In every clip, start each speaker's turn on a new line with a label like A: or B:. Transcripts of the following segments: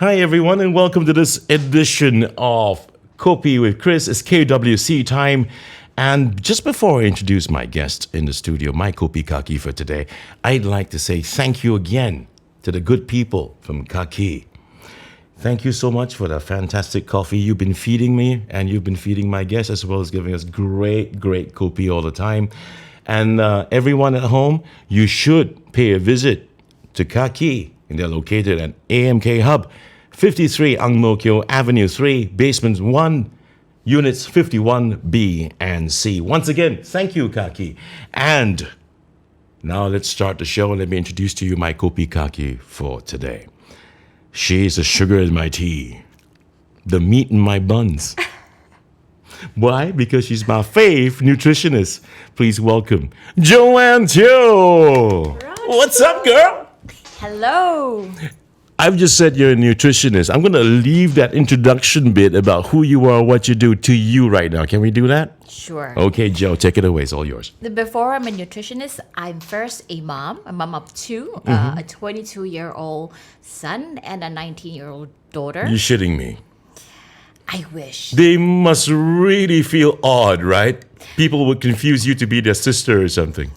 A: Hi, everyone, and welcome to this edition of Kopi with Chris. It's KWC time. And just before I introduce my guest in the studio, my Kopi Kaki for today, I'd like to say thank you again to the good people from Kaki. Thank you so much for the fantastic coffee you've been feeding me, and you've been feeding my guests, as well as giving us great Kopi all the time. And everyone at home, you should pay a visit to Kaki. And they're located at AMK Hub, 53 Ang Mo Kio Avenue 3, Basement 1, Units 51B and C. Once again, thank you, Kaki. And now let's start the show. Let me introduce to you my Kopi Kaki for today. She's the sugar in my tea, the meat in my buns. Why? Because she's my fave nutritionist. Please welcome Joanne Teo. What's up, girl?
B: Hello.
A: I've just said you're a nutritionist. I'm going to leave that introduction bit about who you are, what you do, to you right now. Can we do that?
B: Sure.
A: Okay, Joe, take it away. It's all yours.
B: Before I'm a nutritionist, I'm first a mom of two, a 22-year-old son and a 19-year-old daughter.
A: You're shitting me.
B: I wish.
A: They must really feel odd, right? People would confuse you to be their sister or something.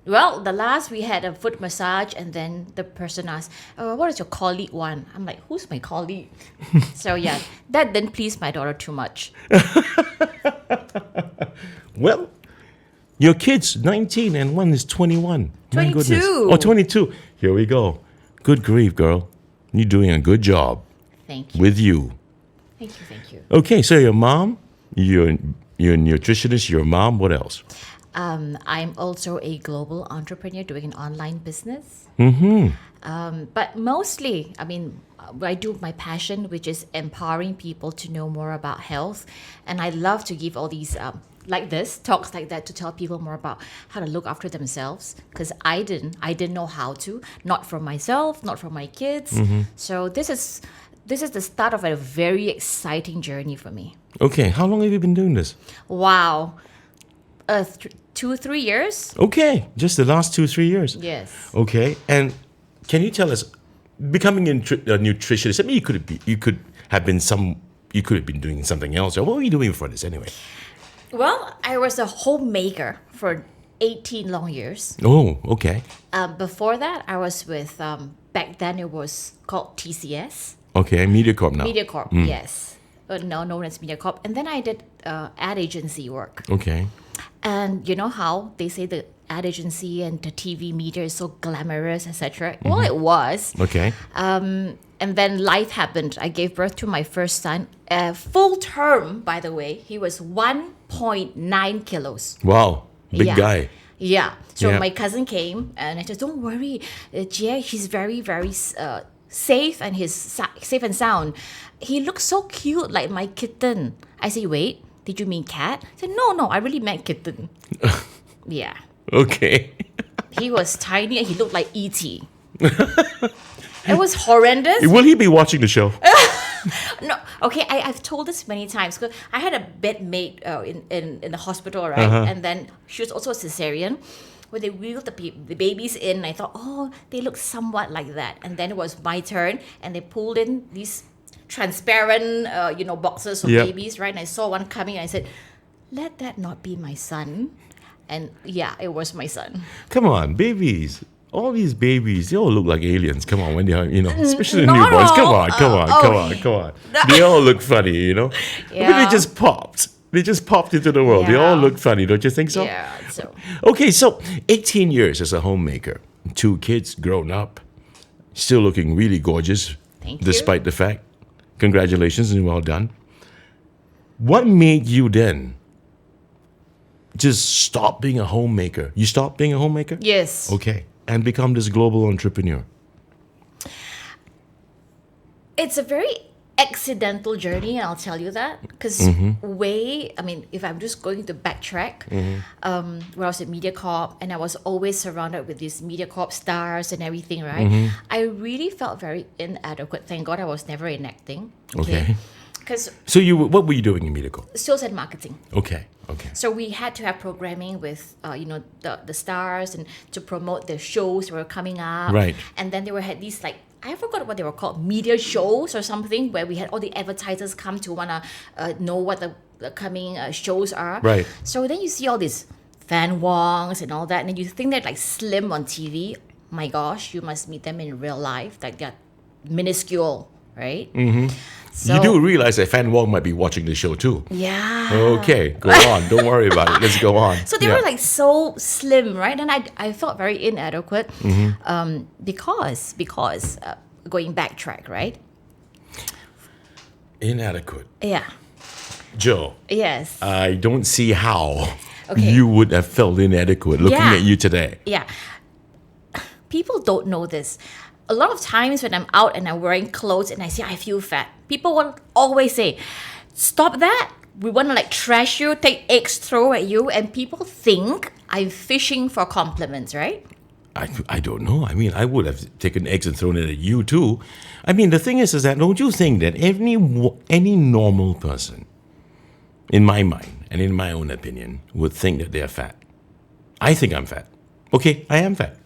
B: Well, the last we had a foot massage, and then the person asked, "Oh, what is your colleague want?" I'm like, "Who's my colleague?" So yeah, that didn't please my daughter too much.
A: Well, your kid's 19 and one is 21. My
B: 22.
A: goodness. Oh, 22. Here we go. Good grief, girl. You're doing a good job
B: Thank you.
A: with you.
B: Thank you.
A: Okay, so your mom, you're a nutritionist, your mom, what else?
B: I'm also a global entrepreneur doing an online business. But mostly, I do my passion, which is empowering people to know more about health. And I love to give all these, talks like that to tell people more about how to look after themselves. Because I didn't know how to, not for myself, not for my kids. So this is the start of a very exciting journey for me.
A: Okay, how long have you been doing this?
B: Wow. 2-3 years?
A: Okay, just the last 2-3 years.
B: Yes.
A: Okay, and can you tell us, becoming a nutritionist? I mean, you could have been doing something else. Or what were you doing for this anyway?
B: Well, I was a homemaker for 18 long years.
A: Oh, okay.
B: Before that, I was with, back then it was called TCS.
A: Okay, MediaCorp now.
B: MediaCorp, yes. Now known as MediaCorp. And then I did ad agency work.
A: Okay.
B: And you know how they say the ad agency and the TV media is so glamorous, etc. Well, it was.
A: Okay.
B: And then life happened. I gave birth to my first son. Full term, by the way, he was 1.9 kilos.
A: Wow, big
B: Yeah.
A: guy.
B: Yeah. So
A: Yeah.
B: my cousin came and I said, "Don't worry, Jie, he's very, very safe and he's safe and sound. He looks so cute, like my kitten." I say, "Wait, did you mean cat?" I said, No, I really meant kitten." Yeah.
A: Okay.
B: He was tiny and he looked like E.T. It was horrendous.
A: Will he be watching the show?
B: No, okay, I've told this many times. 'Cause I had a bedmate in the hospital, right? And then she was also a cesarean. When they wheeled the babies in, I thought, oh, they look somewhat like that. And then it was my turn, and they pulled in these transparent, boxes of
A: Yep.
B: babies, right? And I saw one coming, and I said, "Let that not be my son." And yeah, it was my son.
A: Come on, babies. All these babies, they all look like aliens. Come on, when they are, especially the
B: Not
A: newborns. Come
B: all.
A: on, come on. They all look funny, I mean,
B: Yeah.
A: they just popped. They just popped into the world. They all
B: Yeah.
A: look funny, don't you think so?
B: Yeah, so
A: Okay, so 18 years as a homemaker, 2 kids grown up, still looking really gorgeous.
B: Thank you.
A: Despite the fact. Congratulations and well done. What made you then just stop being a homemaker? You stopped being a homemaker?
B: yes.
A: Okay. And become this global entrepreneur.
B: It's a very accidental journey, and I'll tell you that. Because if I'm just going to backtrack, when I was at MediaCorp and I was always surrounded with these MediaCorp stars and everything, right? I really felt very inadequate. Thank God I was never in acting.
A: Okay.
B: Because
A: So what were you doing in MediaCorp?
B: sales and marketing.
A: Okay.
B: So we had to have programming with, the stars and to promote the shows that were coming up.
A: Right.
B: And then they had these I forgot what they were called, media shows or something, where we had all the advertisers come to want to know what the coming shows are.
A: Right.
B: So then you see all these fan wongs and all that, and then you think they're like slim on TV. My gosh, you must meet them in real life. Like they're minuscule, right? Mm-hmm. So,
A: You do realize that Fan Wong might be watching the show too.
B: Yeah.
A: Okay, go on. Don't worry about it. Let's go on.
B: So they were like so slim, right? And I felt very inadequate because going backtrack, right?
A: Inadequate.
B: Yeah.
A: Joe,
B: Yes.
A: I don't see how
B: Okay.
A: you would have felt inadequate looking
B: Yeah.
A: at you today.
B: Yeah. People don't know this. A lot of times when I'm out and I'm wearing clothes and I say I feel fat, people will always say, "Stop that. We want to like trash you, take eggs, throw at you," and people think I'm fishing for compliments, right?
A: I don't know. I mean, I would have taken eggs and thrown it at you too. I mean, the thing is that don't you think that any normal person, in my mind and in my own opinion, would think that they're fat? I think I'm fat. Okay, I am fat.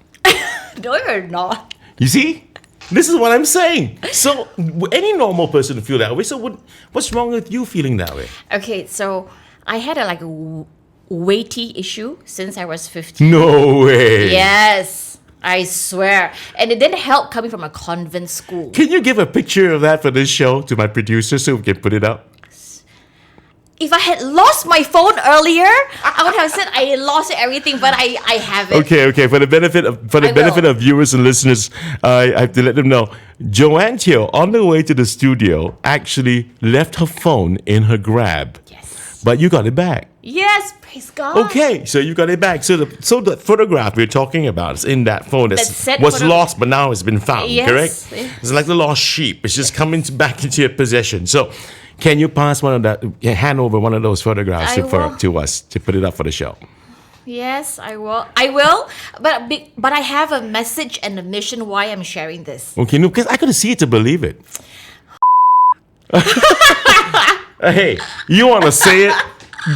B: No, you're not.
A: You see? This is what I'm saying. So any normal person would feel that way. So what's wrong with you feeling that way?
B: Okay, so I had a weighty issue since I was 15.
A: No way.
B: Yes, I swear. And it didn't help coming from a convent school.
A: Can you give a picture of that for this show to my producer so we can put it up?
B: If I had lost my phone earlier, I would have said I lost everything, but I haven't.
A: Okay. For the benefit of viewers and listeners, I have to let them know. Joanne Teo, on the way to the studio, actually left her phone in her Grab.
B: Yes.
A: But you got it back.
B: Yes, praise God.
A: Okay, so you got it back. So the photograph we're talking about is in that phone that
B: said
A: was
B: photo-
A: lost, but now it's been found.
B: Yes.
A: Correct? It's like the lost sheep. It's just coming back into your possession. So, can you hand over one of those photographs
B: I will.
A: to us to put it up for the show?
B: Yes, I will. I will. But I have a message and a mission why I'm sharing this.
A: Okay, no, because I gotta see it to believe it. Hey, you want to say it?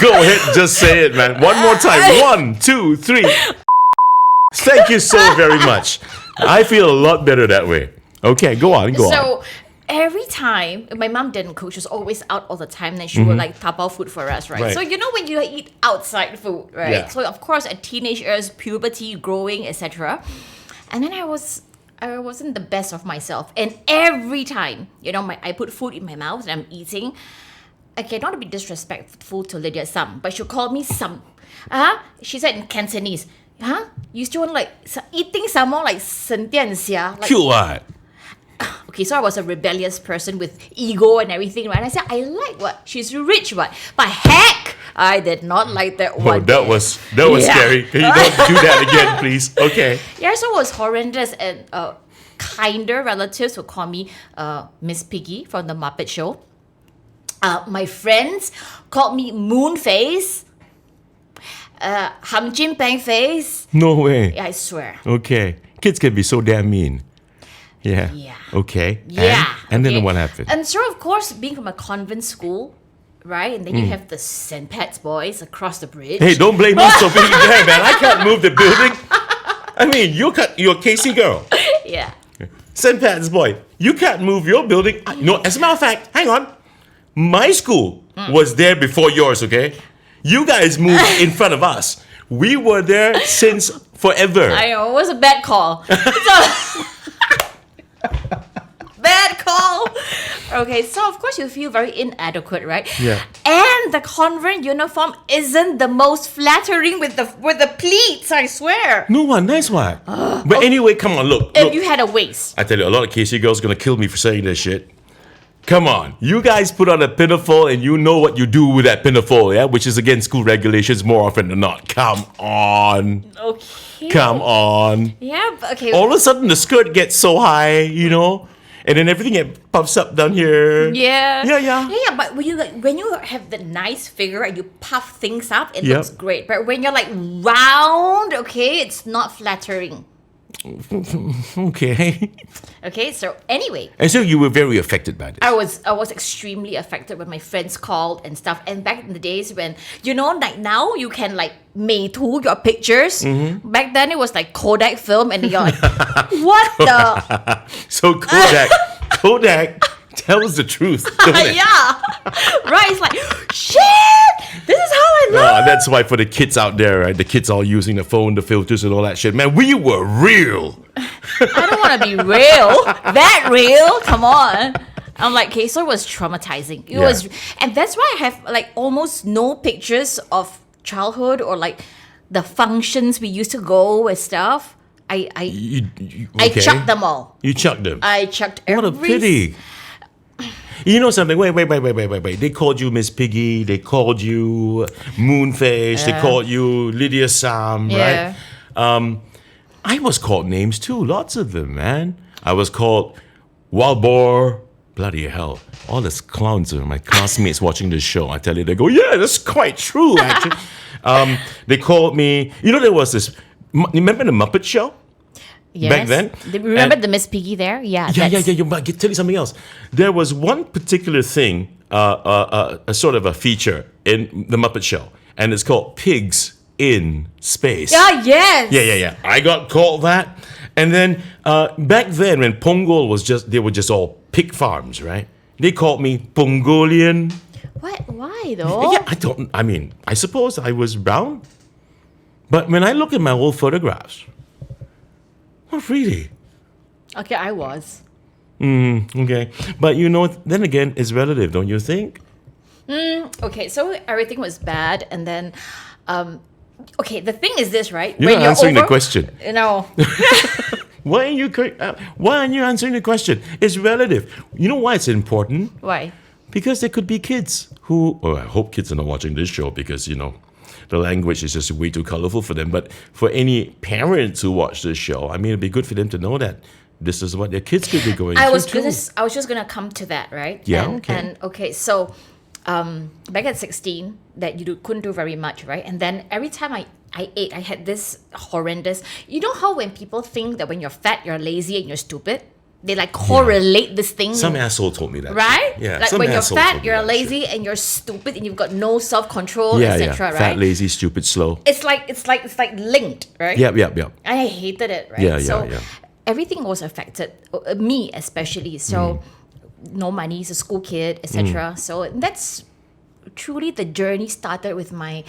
A: Go ahead, just say it, man. One more time. 1, 2, 3. Thank you so very much. I feel a lot better that way. Okay, go on.
B: So every time my mom didn't cook, she was always out all the time. Then she would like tapao food for us, right?
A: Right.
B: So you know when you eat outside food, right?
A: Yeah.
B: So of course at teenage years, puberty, growing, etc. And then I wasn't the best of myself, and every time I put food in my mouth and I'm eating. Okay, not to be disrespectful to Lydia Sam, but she'll call me Sam. She said in Cantonese, you still want like eating some more like 省电虾? Like,
A: cute what?
B: okay, so I was a rebellious person with ego and everything, right? And I said, I like what? She's rich, what? But heck, I did not like that one.
A: Oh, that was
B: Yeah.
A: scary. Can you don't do that again, please? Okay.
B: Yeah, so it was horrendous, and kinder relatives would call me Miss Piggy from the Muppet Show. My friends called me Moon Face, Ham Jin Bang Face.
A: No way.
B: Yeah, I swear.
A: Okay. Kids can be so damn mean. Yeah.
B: Yeah.
A: Okay.
B: Yeah.
A: And then
B: okay.
A: what happened?
B: And so, of course, being from a convent school, right? And then you have the St. Pat's boys across the bridge.
A: Hey, don't blame us for being there, man. I can't move the building. I mean, you're a Casey girl.
B: Yeah.
A: St. Pat's boy. You can't move your building. No, as a matter of fact, hang on. My school was there before yours, okay? You guys moved in front of us. We were there since forever.
B: I know, it was a bad call. Bad call. Okay, so of course you feel very inadequate, right?
A: Yeah.
B: And the convent uniform isn't the most flattering with the pleats, I swear.
A: No one, nice one. But anyway, come on, look.
B: If you had a waist.
A: I tell you, a lot of Casey girls are gonna kill me for saying this shit. Come on, you guys put on a pinafore and you know what you do with that pinafore, yeah? Which is against school regulations more often than not. Come on.
B: Okay.
A: Come on.
B: Yeah, but okay.
A: All of a sudden the skirt gets so high, and then everything puffs up down here.
B: Yeah.
A: Yeah.
B: But when you have the nice figure and you puff things up, it
A: Yep.
B: looks great. But when you're like round, okay, it's not flattering.
A: Okay.
B: Okay, so anyway,
A: And so you were very affected by this.
B: I was extremely affected when my friends called and stuff. And back in the days when like now you can like meitu your pictures. Back then it was like Kodak film, and you're like, what the?
A: So Kodak tells the truth, don't it?
B: Yeah. Right. It's like, shit, this is how I look.
A: That's why for the kids out there, right? The kids all using the phone, the filters, and all that shit. Man, we were real.
B: I don't want to be real. That real? Come on. I'm like, okay, so it was traumatizing. It was, and that's why I have like almost no pictures of childhood or like the functions we used to go with stuff. I
A: Okay.
B: chucked them all.
A: You chucked them.
B: I chucked
A: What a
B: every
A: pity. You know something? Wait. They called you Miss Piggy. They called you Moonface. They called you Lydia Sam,
B: Yeah.
A: right? I was called names too. Lots of them, man. I was called Wild Boar. Bloody hell. All these clowns are my classmates watching this show. I tell you, they go, yeah, that's quite true, actually. They called me, there was this, you remember the Muppet Show?
B: Yes.
A: Back then?
B: Remember
A: And-
B: the Miss Piggy there? Yeah.
A: Yeah.
B: that's-
A: But I can tell you something else. There was one particular thing, a sort of a feature in the Muppet Show, and it's called Pigs in Space.
B: Ah, yes.
A: Yeah. I got called that. And then back then, when Punggol they were just all pig farms, right? They called me Pongolian.
B: What? Why though?
A: Yeah, I suppose I was brown. But when I look at my old photographs, not really.
B: Okay, I was.
A: Okay. But then again, it's relative, don't you think?
B: Okay, so everything was bad, and then, okay, the thing is this, right?
A: You're not answering the question.
B: No.
A: Why aren't you answering the question? It's relative. You know why it's important?
B: Why?
A: Because there could be kids who, I hope kids are not watching this show because, the language is just way too colorful for them. But for any parents who watch this show, it'd be good for them to know that this is what their kids could be going
B: I
A: through
B: was
A: too.
B: just gonna come to that, right?
A: Yeah,
B: And,
A: okay.
B: And okay, so back at 16, that couldn't do very much, right? And then every time I ate, I had this horrendous. You know how when people think that when you're fat, you're lazy and you're stupid, they like correlate this thing.
A: Some asshole told me that.
B: Right?
A: Yeah.
B: Like
A: some
B: when you're
A: asshole told
B: fat,
A: me
B: you're
A: that
B: lazy and you're stupid and you've got no self-control,
A: shit.
B: etc. Right?
A: Fat, lazy, stupid, slow.
B: It's like linked, right?
A: Yep.
B: I hated it, right?
A: Yeah,
B: so
A: yeah.
B: everything was affected, me especially. So no money, as a school kid, etc. So that's truly the journey started with my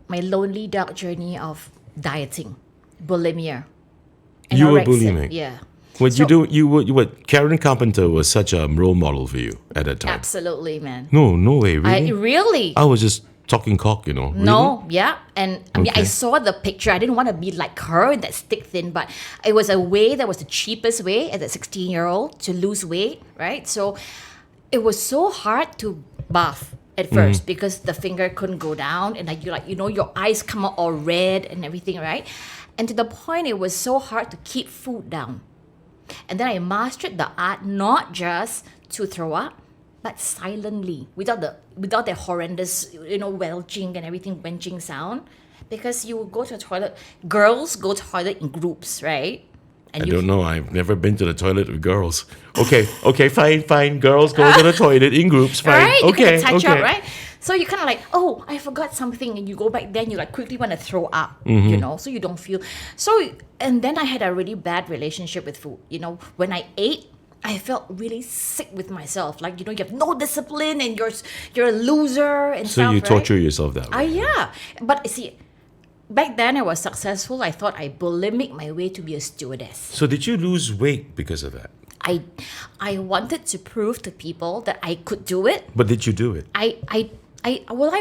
B: my lonely dark journey of dieting, bulimia.
A: You were
B: anorexia.
A: bulimic?
B: Yeah.
A: What
B: So-
A: you were Karen Carpenter was such a role model for you at that time.
B: Absolutely, man.
A: No way, really.
B: I really.
A: I was just talking cock, Really?
B: No, yeah. And I mean, I
A: Okay.
B: saw the picture. I didn't want to be like her, that stick thin, but it was a way that was the cheapest way as a 16-year-old to lose weight, right? So it was so hard to bath at first because the finger couldn't go down and like your eyes come out all red and everything, right? And to the point it was so hard to keep food down. And then I mastered the art not just to throw up, but silently, without the horrendous, welching and everything, wenching sound. Because you will go to the toilet, girls go to the toilet in groups, right? And
A: I don't know. I've never been to the toilet with girls. Okay, fine. Girls go to the toilet in groups. Fine.
B: Right? You
A: Okay,
B: kind of touch
A: okay.
B: up, right? So you kind of like, oh, I forgot something, and you go back then, you like quickly want to throw up, so you don't feel. So, and then I had a really bad relationship with food. When I ate, I felt really sick with myself. Like, you have no discipline and you're a loser and
A: So
B: stuff,
A: you
B: right?
A: torture yourself that way.
B: Yeah. But see, back then I was successful. I thought I bulimic my way to be a stewardess.
A: So did you lose weight because of that?
B: I wanted to prove to people that I could do it.
A: But did you do it?
B: I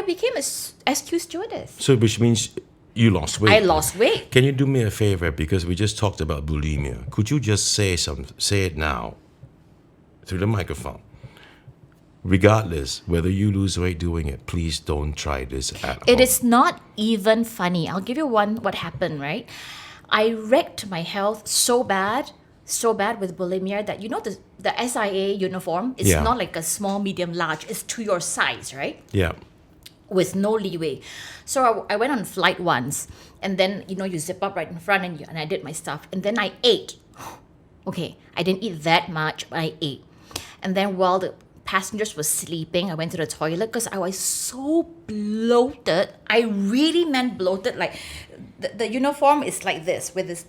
B: became a SQ stewardess.
A: So which means you lost weight.
B: I lost weight.
A: Can you do me a favor because we just talked about bulimia? Could you just say it now through the microphone? Regardless whether you lose weight doing it, please don't try this at
B: It
A: home.
B: is not even funny. I'll give you what happened, right? I wrecked my health so bad with bulimia that the SIA uniform is
A: Yeah.
B: not like a small, medium, large. It's to your size, right?
A: Yeah.
B: With no leeway. So I went on flight once, and then you zip up right in front, and I did my stuff, and then I ate. Okay, I didn't eat that much, but I ate. And then while the passengers were sleeping, I went to the toilet because I was so bloated. I really meant bloated. Like the uniform is like this with this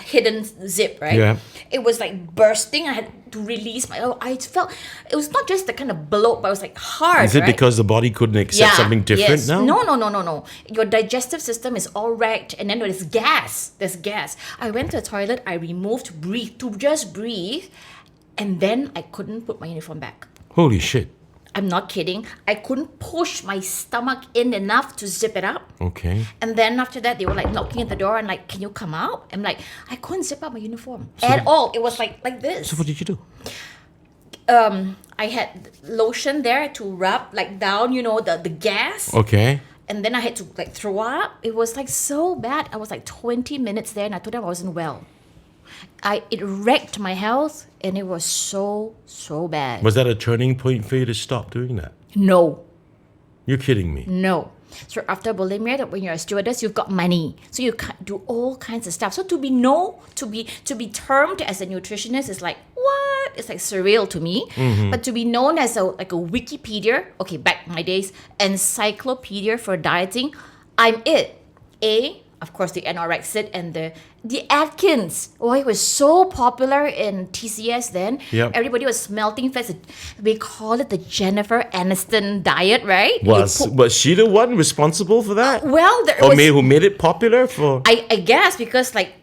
B: hidden zip, right?
A: Yeah.
B: It was like bursting. I had to release my. Oh, I felt it was not just the kind of bloat, but it was like hard.
A: Is it
B: right?
A: because the body couldn't accept something different
B: yes.
A: now?
B: No. Your digestive system is all wrecked, and then there's gas. There's gas. I went to the toilet. I removed to just breathe, and then I couldn't put my uniform back.
A: Holy shit.
B: I'm not kidding. I couldn't push my stomach in enough to zip it up.
A: Okay.
B: And then after that, they were like knocking at the door and like, can you come out? I'm like, I couldn't zip up my uniform at all. It was like this.
A: So what did you do?
B: I had lotion there to rub like down, the gas.
A: Okay.
B: And then I had to like throw up. It was like so bad. I was like 20 minutes there and I told them I wasn't well. It wrecked my health and it was so bad.
A: Was that a turning point for you to stop doing that?
B: No.
A: You're kidding me.
B: No. So after bulimia, when you're a stewardess, you've got money, so you can do all kinds of stuff. So to be termed as a nutritionist is like what? It's like surreal to me. But to be known as a Wikipedia, okay, back in my days, encyclopedia for dieting, I'm it. Of course, the anorexia and the Atkins. Oh, it was so popular in TCS then.
A: Yep.
B: Everybody was smelting fats. We call it the Jennifer Aniston diet, right?
A: Was she the one responsible for that?
B: Well,
A: Who made it popular for?
B: I guess because like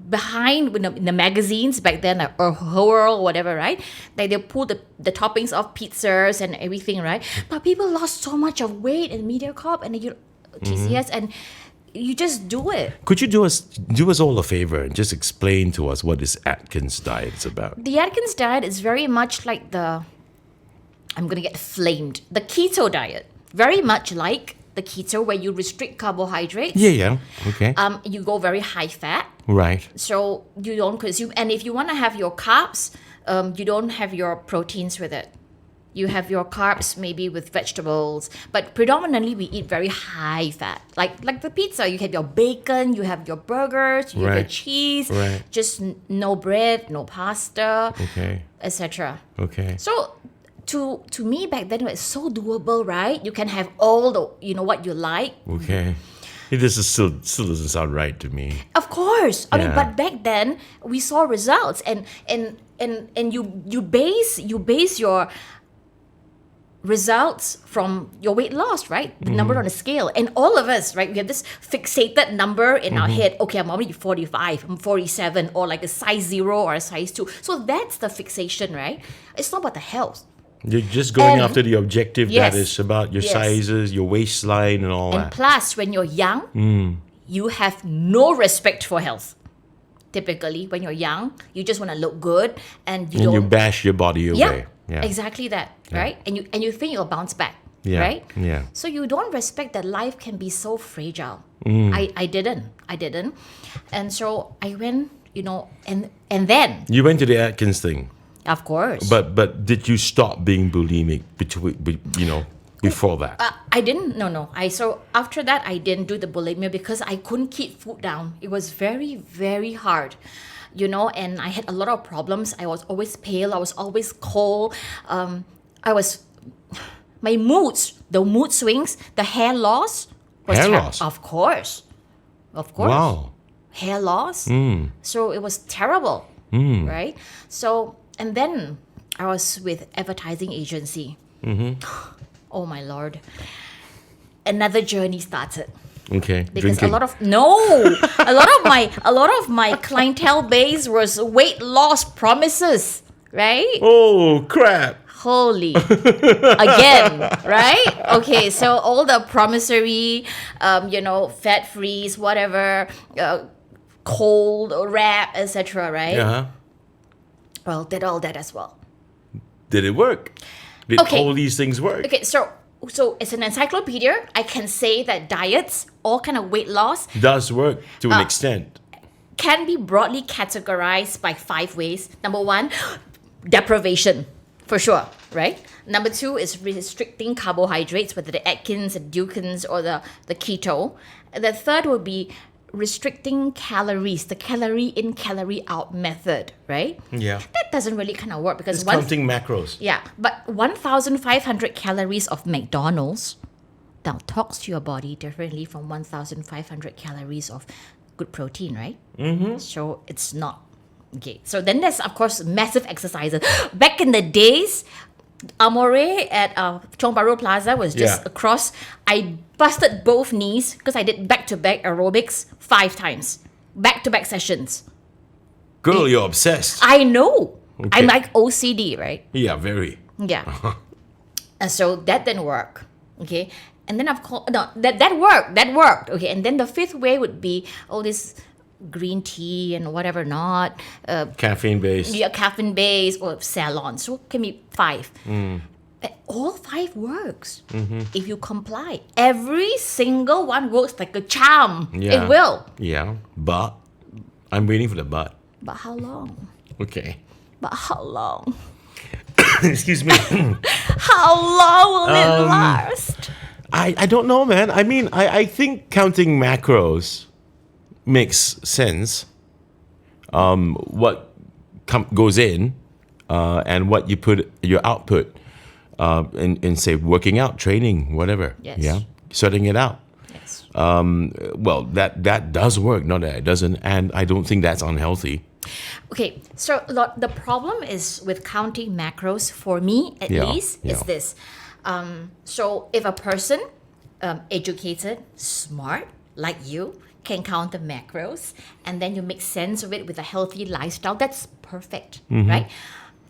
B: behind in the magazines back then, like or whatever, right? Like they pull the toppings of pizzas and everything, right? But people lost so much of weight in MediaCorp and TCS and you just do it.
A: Could you do us all a favor and just explain to us what this Atkins diet is about?
B: The Atkins diet is very much like I'm gonna get flamed. The keto diet, very much like the keto where you restrict carbohydrates.
A: Yeah. Okay.
B: You go very high fat.
A: Right.
B: So you don't consume, and if you want to have your carbs, you don't have your proteins with it. You have your carbs maybe with vegetables, but predominantly we eat very high fat. Like the pizza, you have your bacon, you have your burgers, you have your cheese, just no bread, no pasta, etc.
A: Okay.
B: So to me back then it was so doable, right? You can have all the what you like.
A: Okay. This is still doesn't sound right to me.
B: Of course. I mean, but back then we saw results and you base your results from your weight loss, right? The number on the scale. And all of us, right? We have this fixated number in our head. Okay, I'm already 45, I'm 47, or like a size 0 or a size 2. So that's the fixation, right? It's not about the health.
A: You're just going after the objective
B: Yes.
A: that is about your sizes, your waistline, and all
B: And
A: that.
B: plus, when you're young, you have no respect for health. Typically, when you're young, you just want to look good and you don't...
A: you bash your body away.
B: Yeah, exactly that, right? And you think you'll bounce back,
A: Yeah,
B: right?
A: yeah.
B: So you don't respect that life can be so fragile. I didn't, and so I went, and then
A: You went to the Atkins thing,
B: of course,
A: but did you stop being bulimic before that?
B: I didn't. No. So after that, I didn't do the bulimia because I couldn't keep food down. It was very, very hard. And I had a lot of problems. I was always pale. I was always cold. My moods, the mood swings, the hair loss.
A: Hair loss?
B: Of course.
A: Wow.
B: Hair loss. So it was terrible, right? So, and then I was with advertising agency. Oh my Lord. Another journey started.
A: Okay.
B: Because
A: Drinking.
B: a lot of my clientele base was weight loss promises, right?
A: Oh crap!
B: Holy, again, right? Okay, so all the promissory, fat freeze, whatever, cold wrap, etc. Right?
A: Yeah.
B: Well, did all that as well.
A: Did it work? Did
B: Okay.
A: all these things work?
B: Okay, so it's an encyclopedia. I can say that diets, all kind of weight loss,
A: Does work to an extent.
B: can be broadly categorized by 5 ways. Number 1, deprivation, for sure, right? Number 2 is restricting carbohydrates, whether the Atkins, the Dukins, or the keto. And the third would be restricting calories, the calorie in, calorie out method, right?
A: Yeah.
B: That doesn't really kind of work because
A: It's counting macros.
B: yeah, but 1,500 calories of McDonald's now talks to your body differently from 1,500 calories of good protein, right? So it's not. Okay. So then there's, of course, massive exercises. Back in the days, Amore at Chong Bahru Plaza was just
A: Yeah.
B: across. I busted both knees because I did back-to-back aerobics 5 times. Back-to-back sessions.
A: Girl, you're obsessed.
B: I know.
A: Okay.
B: I'm like OCD, right?
A: Yeah, very.
B: Yeah. And so that didn't work. Okay. And then of course, no, that worked. Okay. And then the fifth way would be all this green tea and whatever not,
A: Caffeine based.
B: yeah, caffeine based or salon. So it can be 5. All 5 works if you comply. Every single one works like a charm.
A: Yeah.
B: It will.
A: Yeah, but I'm waiting for the but.
B: But how long?
A: Okay.
B: But how long?
A: Excuse me.
B: How long will it last?
A: I don't know, man. I mean, I think counting macros makes sense. What goes in and what you put your output in say working out, training, whatever.
B: Yes.
A: Yeah, sorting it out.
B: Yes.
A: Well, that does work. Not that it doesn't, and I don't think that's unhealthy.
B: Okay, so the problem is with counting macros, for me at
A: Yeah,
B: least, is
A: yeah.
B: this. So if a person, educated, smart, like you, can count the macros, and then you make sense of it with a healthy lifestyle, that's perfect, right?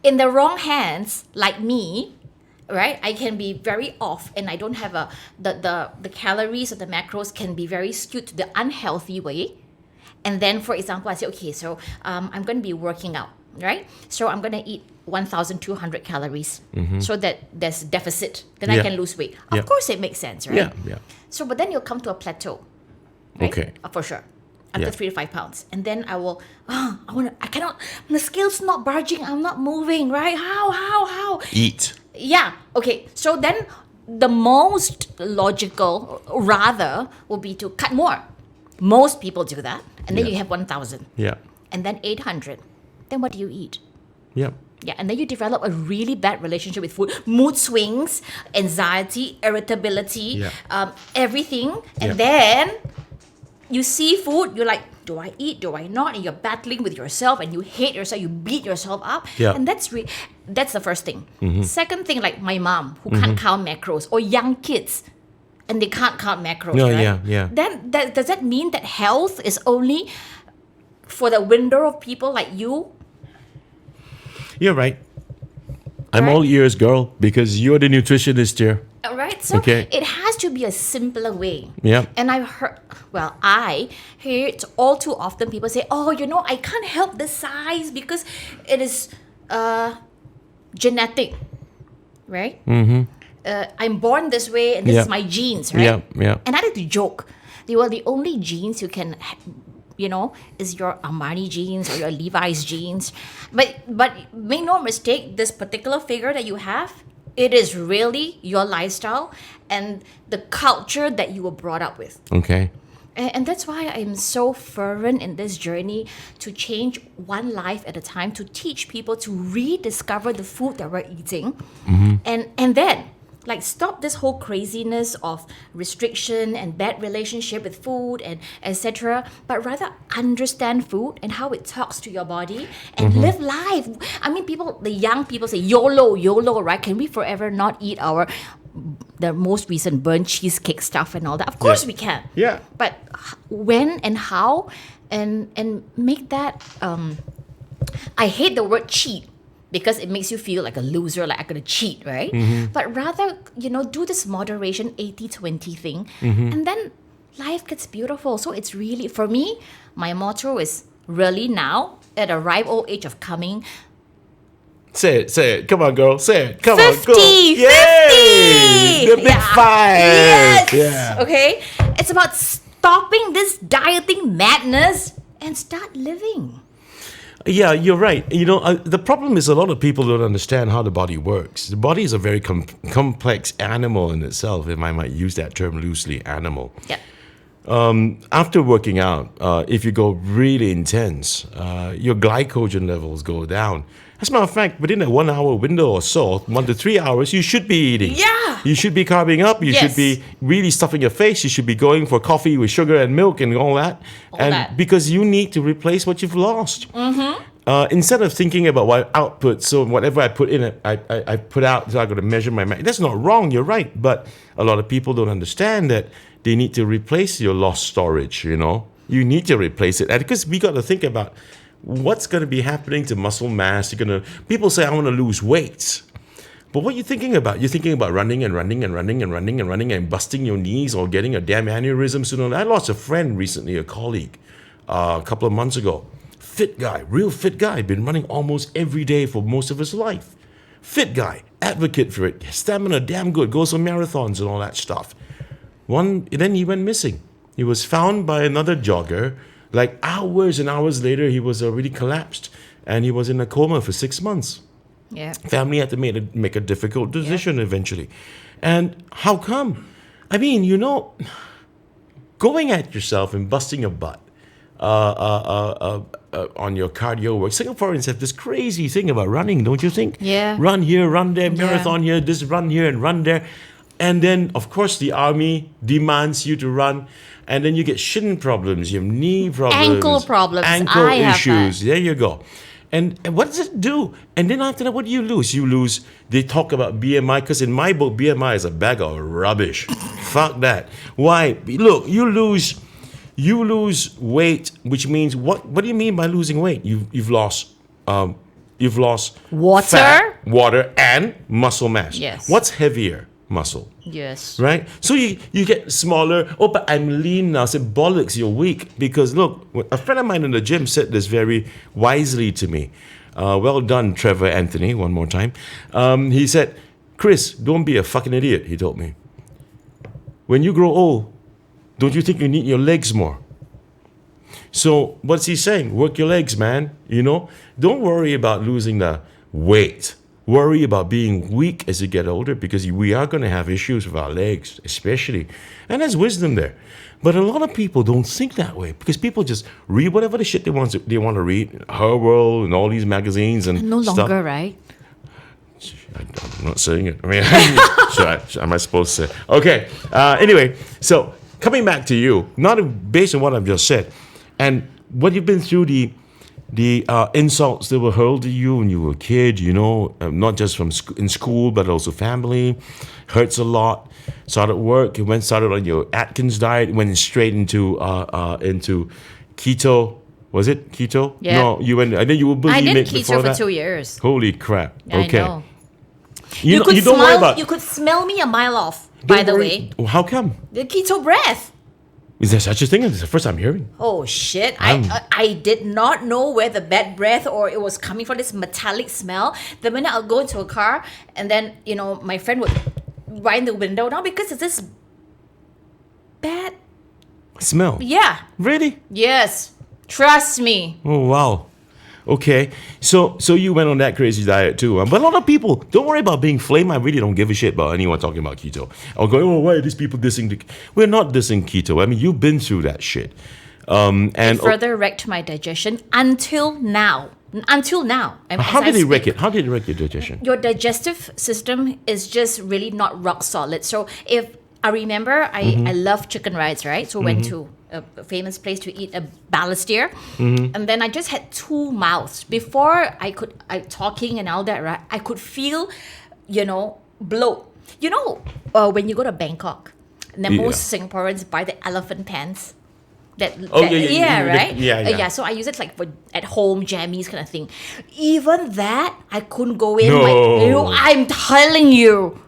B: In the wrong hands, like me, right, I can be very off, and I don't have the calories of the macros can be very skewed to the unhealthy way. And then, for example, I say, okay, so I'm going to be working out, right? So I'm going to eat 1,200 calories so that there's deficit. Then I
A: Yeah.
B: can lose weight.
A: Yeah.
B: Of course, it makes sense, right?
A: Yeah, yeah.
B: So, but then you'll come to a plateau, right?
A: Okay.
B: For sure. After
A: Yeah.
B: 3 to 5 pounds. And then I will, I cannot, the scale's not barging, I'm not moving, right? How?
A: Eat.
B: Yeah. Okay. So then the most logical, rather, will be to cut more. Most people do that. And then
A: Yeah.
B: you have 1,000.
A: Yeah.
B: And then 800. Then what do you eat?
A: Yeah.
B: Yeah. And then you develop a really bad relationship with food. Mood swings, anxiety, irritability,
A: Yeah.
B: everything. And
A: Yeah.
B: then you see food, you're like, do I eat? Do I not? And you're battling with yourself and you hate yourself, you beat yourself up.
A: Yeah.
B: And that's the first thing. Second thing, like my mom who can't count macros, or young kids and they can't count macros,
A: No,
B: right?
A: yeah, yeah.
B: Then does that mean that health is only for the window of people like you?
A: You're right. I'm
B: Right.
A: all ears, girl, because you're the nutritionist here.
B: Right? So
A: Okay.
B: it has to be a simpler way.
A: Yeah.
B: And I hear it all too often. People say, oh, I can't help the size because it is genetic, right? I'm born this way and this
A: Yeah.
B: is my genes, right?
A: Yeah, yeah.
B: And I like to joke. The only genes you can, is your Armani genes or your Levi's genes. But make no mistake, this particular figure that you have, it is really your lifestyle and the culture that you were brought up with.
A: Okay.
B: And that's why I'm so fervent in this journey to change one life at a time, to teach people to rediscover the food that we're eating. And then, stop this whole craziness of restriction and bad relationship with food and etc. But rather understand food and how it talks to your body and live life. I mean, the young people say YOLO, right? Can we forever not eat the most recent burnt cheesecake stuff and all that? Of course
A: Yeah.
B: we can.
A: Yeah.
B: But when and how and make that I hate the word cheat because it makes you feel like a loser, like I'm gonna cheat, right? But rather, do this moderation 80-20 thing, and then life gets beautiful. So it's really, for me, my motto is really now at a ripe old age of coming.
A: Say it. Come on, girl. Say it. Come
B: 50!
A: on, go.
B: 50!
A: Yay! The big
B: Yeah.
A: 5.
B: Yes!
A: Yeah.
B: Okay? It's about stopping this dieting madness and start living.
A: Yeah, you're right. The problem is a lot of people don't understand how the body works. The body is a very complex animal in itself, if I might use that term loosely, animal.
B: Yeah.
A: After working out, if you go really intense, your glycogen levels go down. As a matter of fact, within a 1 hour window or so, 1 to 3 hours, you should be eating.
B: Yeah.
A: You should be carving up. You should
B: Yes.
A: be really stuffing your face. You should be going for coffee with sugar and milk and all that.
B: that.
A: Because you need to replace what you've lost. Instead of thinking about what output, so whatever I put in, I put out, so I got to measure my. That's not wrong. You're right, but a lot of people don't understand that they need to replace your lost storage. You need to replace it, and because we got to think about what's going to be happening to muscle mass. People say I want to lose weight. But what are you thinking about? You're thinking about running and running and running and running and running and busting your knees or getting a damn aneurysm sooner. I lost a friend recently, a colleague, a couple of months ago. Fit guy, real fit guy, been running almost every day for most of his life. Fit guy, advocate for it, stamina damn good, goes on marathons and all that stuff. Then he went missing. He was found by another jogger. Like hours and hours later, he was already collapsed and he was in a coma for 6 months.
B: Yeah.
A: Family had to make a difficult decision eventually. And how come? I mean, going at yourself and busting your butt on your cardio work. Singaporeans have this crazy thing about running, don't you think?
B: Yeah.
A: Run here, run there, marathon here, this run here and run there. And then, of course, the army demands you to run. And then you get shin problems, you have knee problems.
B: Ankle problems.
A: Ankle
B: I have
A: issues. There you go. And what does it do? And then after that, what do you lose? They talk about BMI, because in my book, BMI is a bag of rubbish. Fuck that. Why? Look, you lose weight, which means what do you mean by losing weight? You've lost
B: Water?
A: fat, water, and muscle mass.
B: Yes.
A: What's heavier? Muscle.
B: Yes.
A: Right? So you get smaller. Oh, but I'm lean now. I said, bollocks, you're weak. Because look, a friend of mine in the gym said this very wisely to me. Well done, Trevor Anthony, one more time. He said, Chris, don't be a fucking idiot, he told me. When you grow old, don't you think you need your legs more? So what's he saying? Work your legs, man. Don't worry about losing the weight. Worry about being weak as you get older, because we are going to have issues with our legs, especially. And there's wisdom there. But a lot of people don't think that way, because people just read whatever the shit they want to read, Her World and all these magazines and
B: No
A: stuff.
B: longer, right?
A: I'm not saying it. I mean, am I supposed to say? Okay. Anyway, so coming back to you, not based on what I've just said, and what you've been through, the insults that were hurled at you when you were a kid, not just from in school, but also family, hurts a lot. Started work, started on your Atkins diet, went straight into keto. Was it keto?
B: Yeah.
A: No, you went. I think you were bulimic
B: I did
A: before
B: keto for
A: that.
B: 2 years.
A: Holy crap! Okay.
B: I know.
A: You
B: could
A: don't worry
B: smell.
A: about.
B: You could smell me a mile off. By the way,
A: How come?
B: the keto breath.
A: Is there such a thing? It's the first time hearing.
B: Oh shit! I did not know where the bad breath or it was coming from, this metallic smell. The minute I'll go into a car and then my friend would wind the window down because of this bad.
A: Smell.
B: Yeah.
A: Really?
B: Yes. Trust me.
A: Oh wow. Okay. So you went on that crazy diet too. But a lot of people don't worry about being flame. I really don't give a shit about anyone talking about keto. I'll go, oh, why are these people dissing? We're not dissing keto. I mean, you've been through that shit. And
B: It further wrecked my digestion until now. Until now.
A: how did it wreck it? How did it wreck your digestion?
B: Your digestive system is just really not rock solid. So if I remember, I love chicken rice, right? So went to a famous place to eat a Ballastier, and then I just had 2 mouths before I talking and all that, right? I could feel, bloat. When you go to Bangkok, and then most Singaporeans buy the elephant pants. Right?
A: Yeah.
B: So I use it like for at home jammies kind of thing. Even that, I couldn't go in.
A: No.
B: I'm telling you.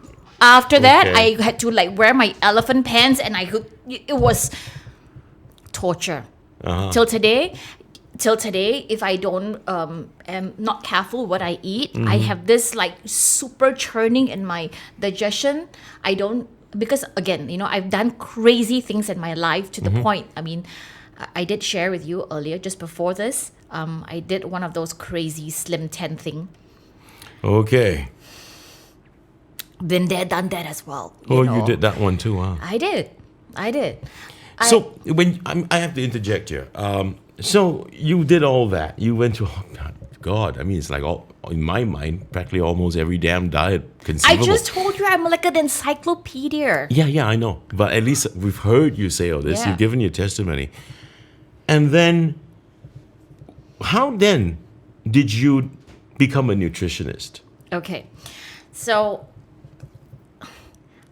B: After that,
A: Okay.
B: I had to wear my elephant pants, and it was torture. Till today, if I don't am not careful what I eat, I have this super churning in my digestion. I don't, because again, I've done crazy things in my life to the point. I mean, I did share with you earlier, just before this. I did one of those crazy Slim 10 thing.
A: Okay.
B: Been there, done that as well.
A: You did that one too, huh?
B: I did.
A: So when I have to interject here. So you did all that. You went to God. I mean, it's like all in my mind, practically almost every damn diet
B: I
A: conceivable.
B: just told you I'm like an encyclopedia.
A: Yeah, I know. But at least we've heard you say all this.
B: Yeah.
A: You've given your testimony. And then, how then did you become a nutritionist?
B: Okay, so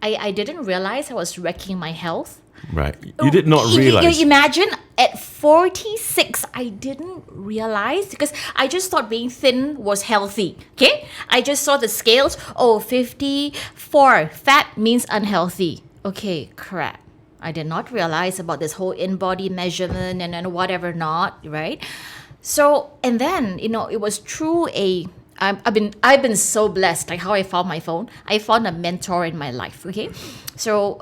B: I didn't realize I was wrecking my health.
A: Right. You did not
B: You
A: realize.
B: imagine at 46, I didn't realize because I just thought being thin was healthy. Okay, I just saw the scales. Oh, 54, fat means unhealthy. Okay, crap. I did not realize about this whole in-body measurement and whatever not, right? So, and then, it was through I've been so blessed, like how I found my phone. I found a mentor in my life, okay? So,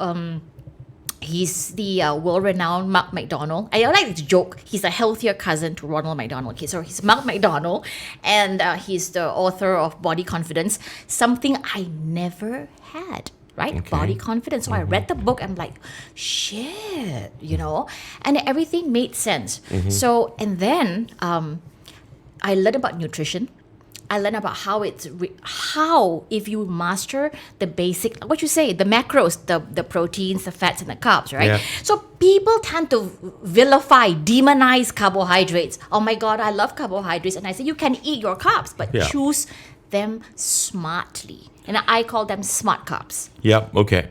B: he's the world-renowned Mark McDonald. I like to joke. He's a healthier cousin to Ronald McDonald. Okay, so he's Mark McDonald, and he's the author of Body Confidence, something I never had. Right?
A: Okay.
B: Body confidence. So I read the book. I'm like, shit, and everything made sense. So, and then I learned about nutrition. I learned about how how if you master the basic, what you say, the macros, the proteins, the fats, and the carbs, right?
A: Yeah.
B: So people tend to vilify, demonize carbohydrates. Oh my God, I love carbohydrates, and I say you can eat your carbs, but
A: Yeah.
B: choose them smartly, and I call them smart carbs.
A: Yeah. Okay.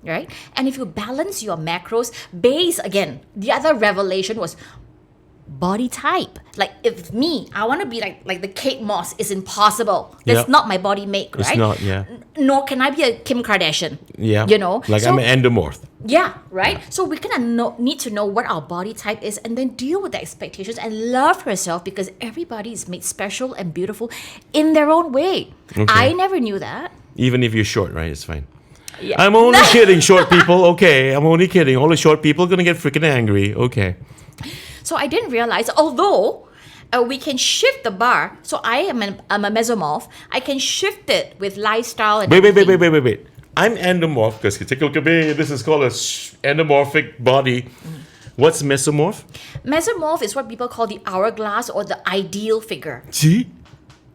B: Right? And if you balance your macros, again, the other revelation was body type. Like if I want to be like the Kate Moss, is impossible. That's
A: Yeah.
B: not my body make, right?
A: It's not. Yeah.
B: Nor can I be a Kim Kardashian.
A: Yeah. Like
B: So-
A: I'm an endomorph.
B: yeah, right? So we kind of need to know what our body type is and then deal with the expectations and love herself because everybody is made special and beautiful in their own way.
A: Okay.
B: I never knew that.
A: Even if you're short, right? It's fine.
B: Yeah.
A: I'm only kidding, short people. Okay, I'm only kidding. All the short people are gonna get freaking angry. Okay.
B: So I didn't realize, although we can shift the bar. So I'm a mesomorph. I can shift it with lifestyle and
A: Wait.
B: everything.
A: I'm endomorph because take a look at me. This is called a endomorphic body. What's mesomorph?
B: Mesomorph is what people call the hourglass or the ideal figure.
A: See?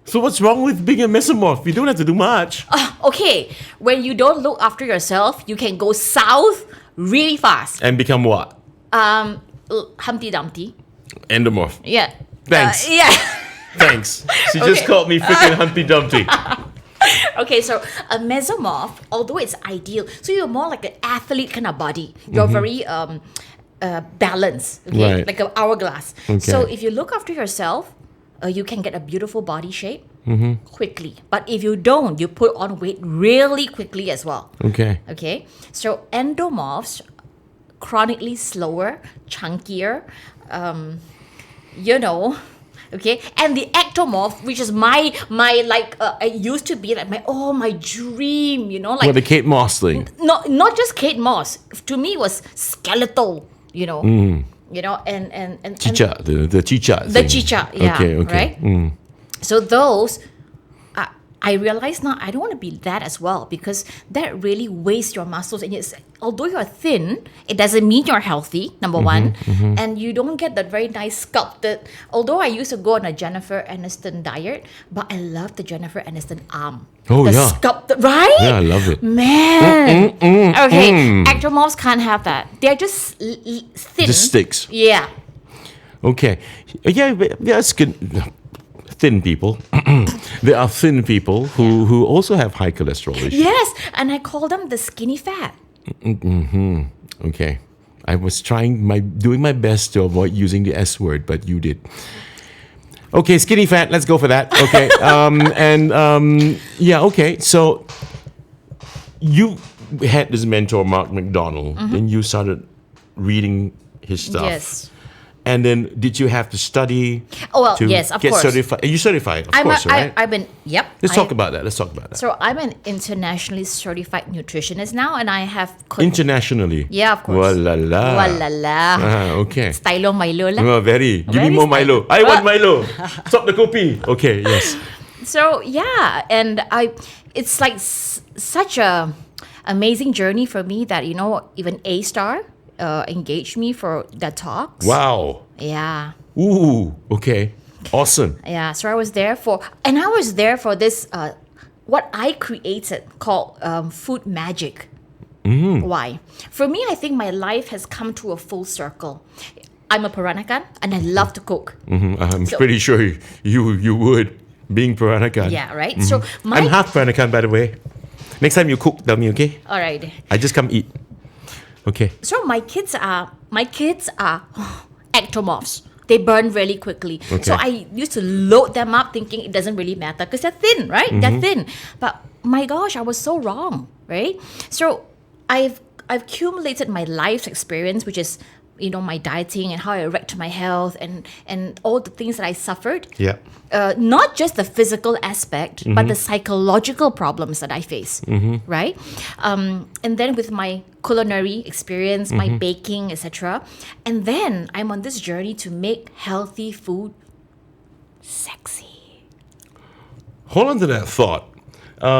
A: So what's wrong with being a mesomorph? You don't have to do much.
B: Okay, when you don't look after yourself, you can go south really fast.
A: And become what?
B: Humpty Dumpty.
A: Endomorph.
B: Yeah.
A: Thanks.
B: Yeah.
A: Thanks. She just
B: Okay.
A: called me freaking Humpty Dumpty.
B: Okay, so a mesomorph, although it's ideal, so you're more like an athlete kind of body. You're very balanced, okay?
A: Right.
B: Like an hourglass.
A: Okay.
B: So if you look after yourself, you can get a beautiful body shape quickly. But if you don't, you put on weight really quickly as well.
A: Okay.
B: Okay, so endomorphs, chronically slower, chunkier, okay, and the ectomorph, which is my like it used to be like my dream, like
A: What the Kate Moss thing?
B: not just Kate Moss. To me, it was skeletal, and
A: Chicha, the chicha.
B: the
A: thing.
B: chicha, yeah,
A: Okay.
B: right. So those, I realize now I don't want to be that as well because that really wastes your muscles. And although you're thin, it doesn't mean you're healthy. Number one, and you don't get that very nice sculpted. Although I used to go on a Jennifer Aniston diet, but I love the Jennifer Aniston arm.
A: Oh,
B: the
A: yeah.
B: sculpted, right?
A: Yeah, I love it.
B: Man. Okay, ectomorphs can't have that. They're just thin.
A: Just sticks.
B: Yeah.
A: Okay. Yeah, that's good. Thin people. There are thin people who also have high cholesterol issues.
B: Yes, and I call them the skinny fat.
A: Okay. I was doing my best to avoid using the S word, but you did. Okay, skinny fat. Let's go for that. Okay. Okay. So you had this mentor, Mark McDonald, and you started reading his stuff.
B: Yes.
A: And then did you have to study?
B: Oh, well,
A: to
B: yes, of
A: get
B: course.
A: certified? Are you certified? Of course, right?
B: I've been, yep.
A: Let's talk about that.
B: So I'm an internationally certified nutritionist now, and I have...
A: Internationally.
B: Yeah, of course.
A: Walala.
B: Walala.
A: Okay.
B: Stylo Milo lah.
A: Oh, very. Give me
B: Very
A: more Milo.
B: stylish.
A: I want Milo. Stop the kopi. Okay, yes.
B: So yeah, and it's like such a amazing journey for me that even A-star, engaged me for their talks.
A: Wow.
B: Yeah.
A: Ooh, okay. Awesome.
B: Yeah, so I was there for this, what I created called food magic. Why? For me, I think my life has come to a full circle. I'm a Peranakan and I love to cook.
A: I'm pretty sure you would, being Peranakan.
B: Yeah, right? So
A: I'm half Peranakan, by the way. Next time you cook, tell me, okay?
B: all right.
A: I just come eat. Okay.
B: So my kids are ectomorphs. They burn really quickly.
A: Okay.
B: So I used to load them up thinking it doesn't really matter because they're thin, right? They're thin. But my gosh, I was so wrong, right? So I've accumulated my life's experience, which is, my dieting and how I wrecked my health and all the things that I suffered.
A: Yeah.
B: Not just the physical aspect, but the psychological problems that I face, right? And then with my culinary experience, my baking, etc. And then I'm on this journey to make healthy food sexy.
A: Hold on to that thought.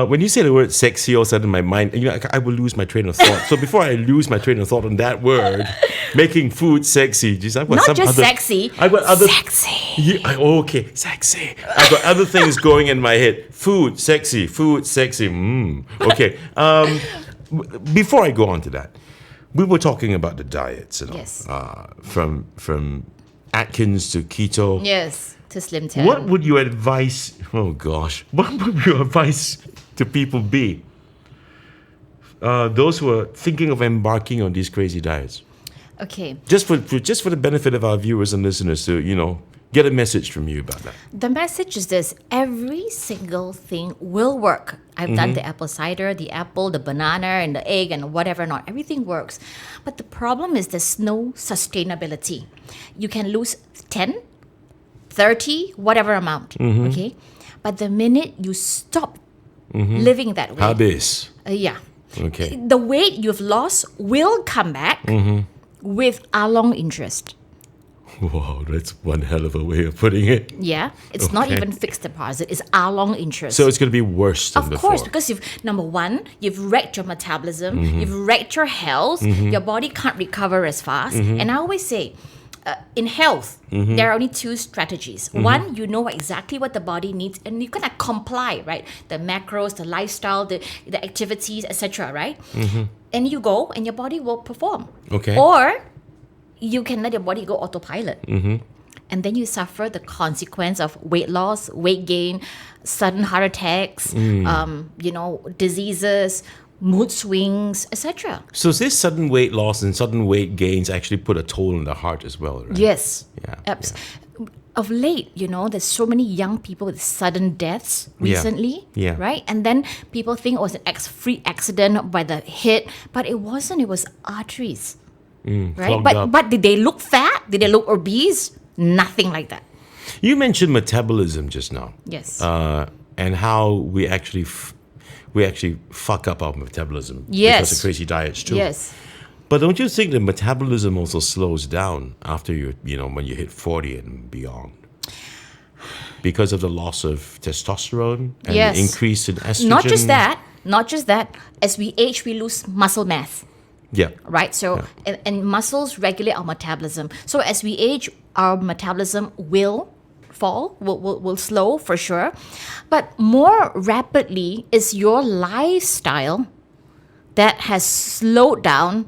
A: When you say the word sexy, all of a sudden my mind, I will lose my train of thought. So before I lose my train of thought on that word, making food sexy, geez, I've got
B: Not
A: some
B: just
A: other,
B: sexy,
A: I've got other,
B: sexy.
A: Yeah, okay, sexy. I've got other things going in my head. Food, sexy. Okay. Before I go on to that, we were talking about the diets,
B: Yes.
A: from Atkins to keto.
B: Yes, to Slim 10.
A: What would your advice? Oh gosh, what would your advice to people be? Those who are thinking of embarking on these crazy diets,
B: Okay.
A: just for the benefit of our viewers and listeners, to get a message from you about that.
B: The message is this: every single thing will work. I've done the apple cider, the apple, the banana, and the egg, and whatever not. Everything works. But the problem is there's no sustainability. You can lose 10, 30, whatever amount. Okay? But the minute you stop living that way,
A: Habis.
B: yeah,
A: Okay.
B: the weight you've lost will come back with long interest.
A: Wow, that's one hell of a way of putting it.
B: Yeah, it's not
A: Okay.
B: even fixed deposit; it's long interest.
A: So it's going to be worse than
B: Of
A: before.
B: course, because number one, you've wrecked your metabolism, you've wrecked your health, your body can't recover as fast. And I always say, in health, there are only two strategies. One, you know exactly what the body needs, and you kind of comply, right? The macros, the lifestyle, the activities, etc. Right? And you go, and your body will perform.
A: Okay.
B: Or you can let your body go autopilot. And then you suffer the consequence of weight loss, weight gain, sudden heart attacks, diseases, mood swings, etc.
A: So this sudden weight loss and sudden weight gains actually put a toll on the heart as well, right?
B: Yes.
A: Yeah,
B: Of late, there's so many young people with sudden deaths
A: Yeah.
B: recently,
A: Yeah.
B: right? And then people think it was an freak accident by the hit, but it wasn't. It was arteries, right?
A: clogged up.
B: But did they look fat? Did they look obese? Nothing like that.
A: You mentioned metabolism just now.
B: Yes.
A: And how we actually fuck up our metabolism
B: Yes.
A: because of crazy diets too.
B: Yes.
A: But don't you think the metabolism also slows down after when you hit 40 and beyond? Because of the loss of testosterone and
B: Yes.
A: the increase in estrogen.
B: Not just that. As we age, we lose muscle mass.
A: Yeah.
B: Right? So, and muscles regulate our metabolism. So, as we age, our metabolism will fall, will slow for sure. But more rapidly is your lifestyle that has slowed down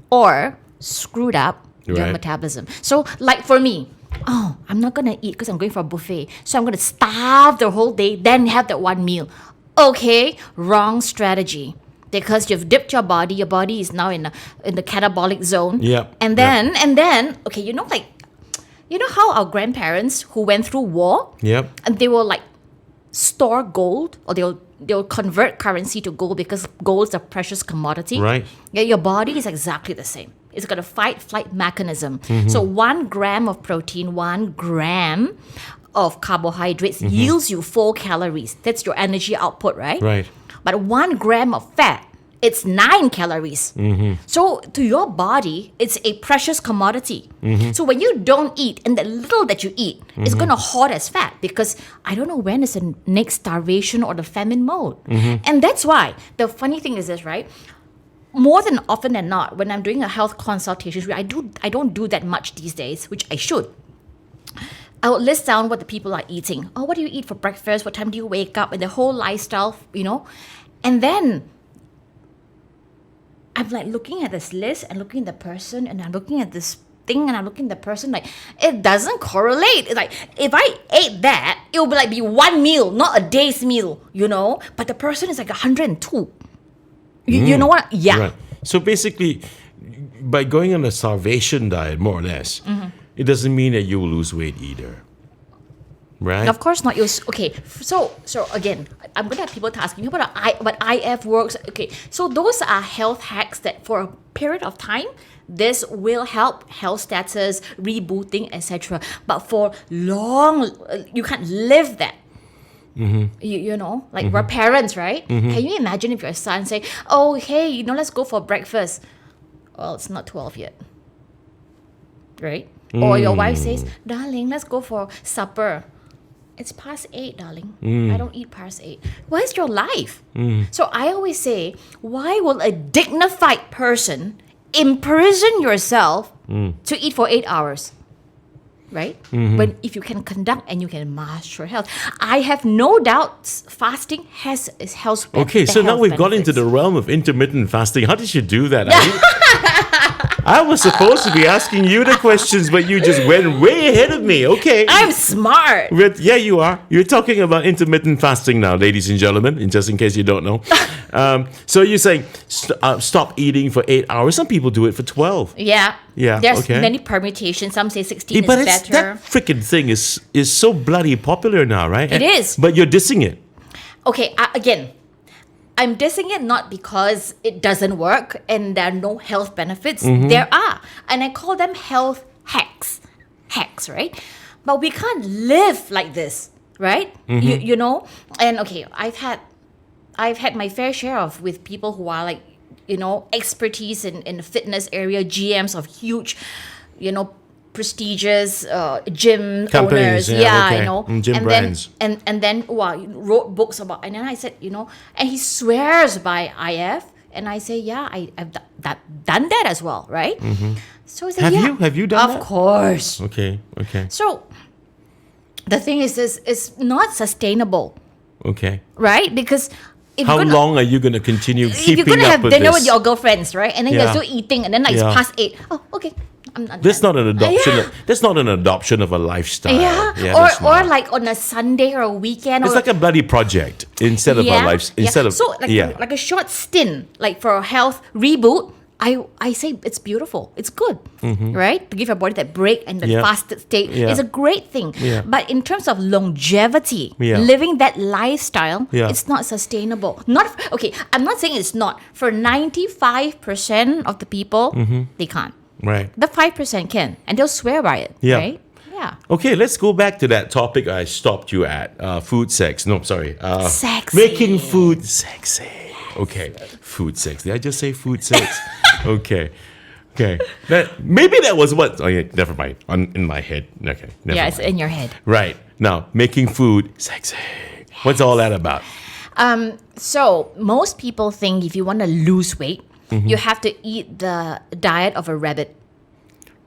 B: or screwed up your
A: Right.
B: metabolism. So, like for me, I'm not going to eat because I'm going for a buffet. So, I'm going to starve the whole day, then have that one meal. Okay, wrong strategy. Because you've dipped your body is now in the catabolic zone.
A: Yeah.
B: And then, okay, you know how our grandparents who went through war,
A: Yep.
B: and they will store gold, or they'll convert currency to gold because gold is a precious commodity.
A: Right.
B: Yeah, your body is exactly the same. It's got a fight-flight mechanism. So 1 gram of protein, 1 gram of carbohydrates yields you 4 calories. That's your energy output, right?
A: Right.
B: But 1 gram of fat, it's 9 calories. So to your body, it's a precious commodity. So when you don't eat, and the little that you eat is going to hoard as fat, because I don't know when is the next starvation or the famine mode. And that's why the funny thing is this, right? more than often than not, when I'm doing a health consultation, I don't do that much these days, which I should. I would list down what the people are eating. Oh, what do you eat for breakfast? What time do you wake up? And the whole lifestyle, And then I'm like looking at this list and looking at the person, and I'm looking at this thing and I'm looking at the person, like, it doesn't correlate. It's like, if I ate that, it would be one meal, not a day's meal, But the person is like 102. You know what? Yeah.
A: Right. So basically, by going on a starvation diet, more or less, it doesn't mean that you will lose weight either. Right?
B: Of course not. Okay. So again, I'm gonna have people asking me about what IF works. Okay. So those are health hacks that for a period of time, this will help health status, rebooting, etc. But for long, you can't live that. We're parents, right? Can you imagine if your son say, "Oh, hey, let's go for breakfast"? Well, it's not 12 yet, right? Or your wife says, "Darling, let's go for supper." It's past 8, darling. I don't eat past 8. Where's your life? So I always say, why will a dignified person imprison yourself to eat for 8 hours? Right? When if you can conduct and you can master health. I have no doubts fasting has health benefits.
A: Okay, so now we've got into the realm of intermittent fasting. How did you do that? I was supposed to be asking you the questions, but you just went way ahead of me. Okay.
B: I'm smart.
A: Yeah, you are. You're talking about intermittent fasting now, ladies and gentlemen, and just in case you don't know. So you're saying stop eating for 8 hours. Some people do it for 12.
B: Yeah.
A: Yeah.
B: There's many permutations. Some say 16
A: but
B: is better.
A: That freaking thing is so bloody popular now, right?
B: It is.
A: But you're dissing it.
B: Okay, again, I'm dissing it not because it doesn't work and there are no health benefits. There are. And I call them health hacks. Hacks, right? But we can't live like this, right? You know? And okay, I've had my fair share of with people who are like, expertise in the fitness area, GMs of huge, prestigious gym
A: companies,
B: owners,
A: gym
B: and
A: brands.
B: Then wrote books about, and then I said, and he swears by IF, and I say, yeah, I've done that as well, right? So he said,
A: Have you done that?
B: Of course.
A: Okay.
B: So the thing is, this is not sustainable,
A: Okay.
B: right? Because if
A: How
B: you're gonna,
A: long are you going to continue
B: if you're
A: keeping
B: gonna
A: up
B: have
A: with
B: dinner
A: this?
B: with your girlfriends, right? And then you're
A: Yeah.
B: still eating, and then it's
A: Yeah.
B: past 8. Oh, okay. I'm
A: That's
B: done.
A: not an adoption.
B: Yeah.
A: That's not an adoption of a lifestyle.
B: Yeah,
A: that's
B: or
A: not.
B: like on a Sunday or a weekend.
A: It's
B: or,
A: like a bloody project instead of a life. Instead of
B: so like a short stint, like for a health reboot. I say it's beautiful. It's good, right? To give your body that break and the
A: Yeah.
B: fasted state
A: Yeah.
B: is a great thing.
A: Yeah.
B: But in terms of longevity,
A: Yeah.
B: living that lifestyle,
A: Yeah.
B: it's not sustainable. Not okay. I'm not saying it's not. For 95% of the people, they can't.
A: right.
B: The 5% can, and they'll swear by it.
A: Yeah.
B: Right? Yeah.
A: Okay, let's go back to that topic I stopped you at. Food sex. No, sorry.
B: Sexy.
A: Making food sexy. Okay. Food sex. Did I just say food sex? Okay. Maybe that was what. Oh, yeah, never mind. In my head. Okay. Never
B: Yeah, it's
A: mind.
B: in your head.
A: Right. Now, making food sexy. What's all that about?
B: So most people think if you want to lose weight, you have to eat the diet of a rabbit,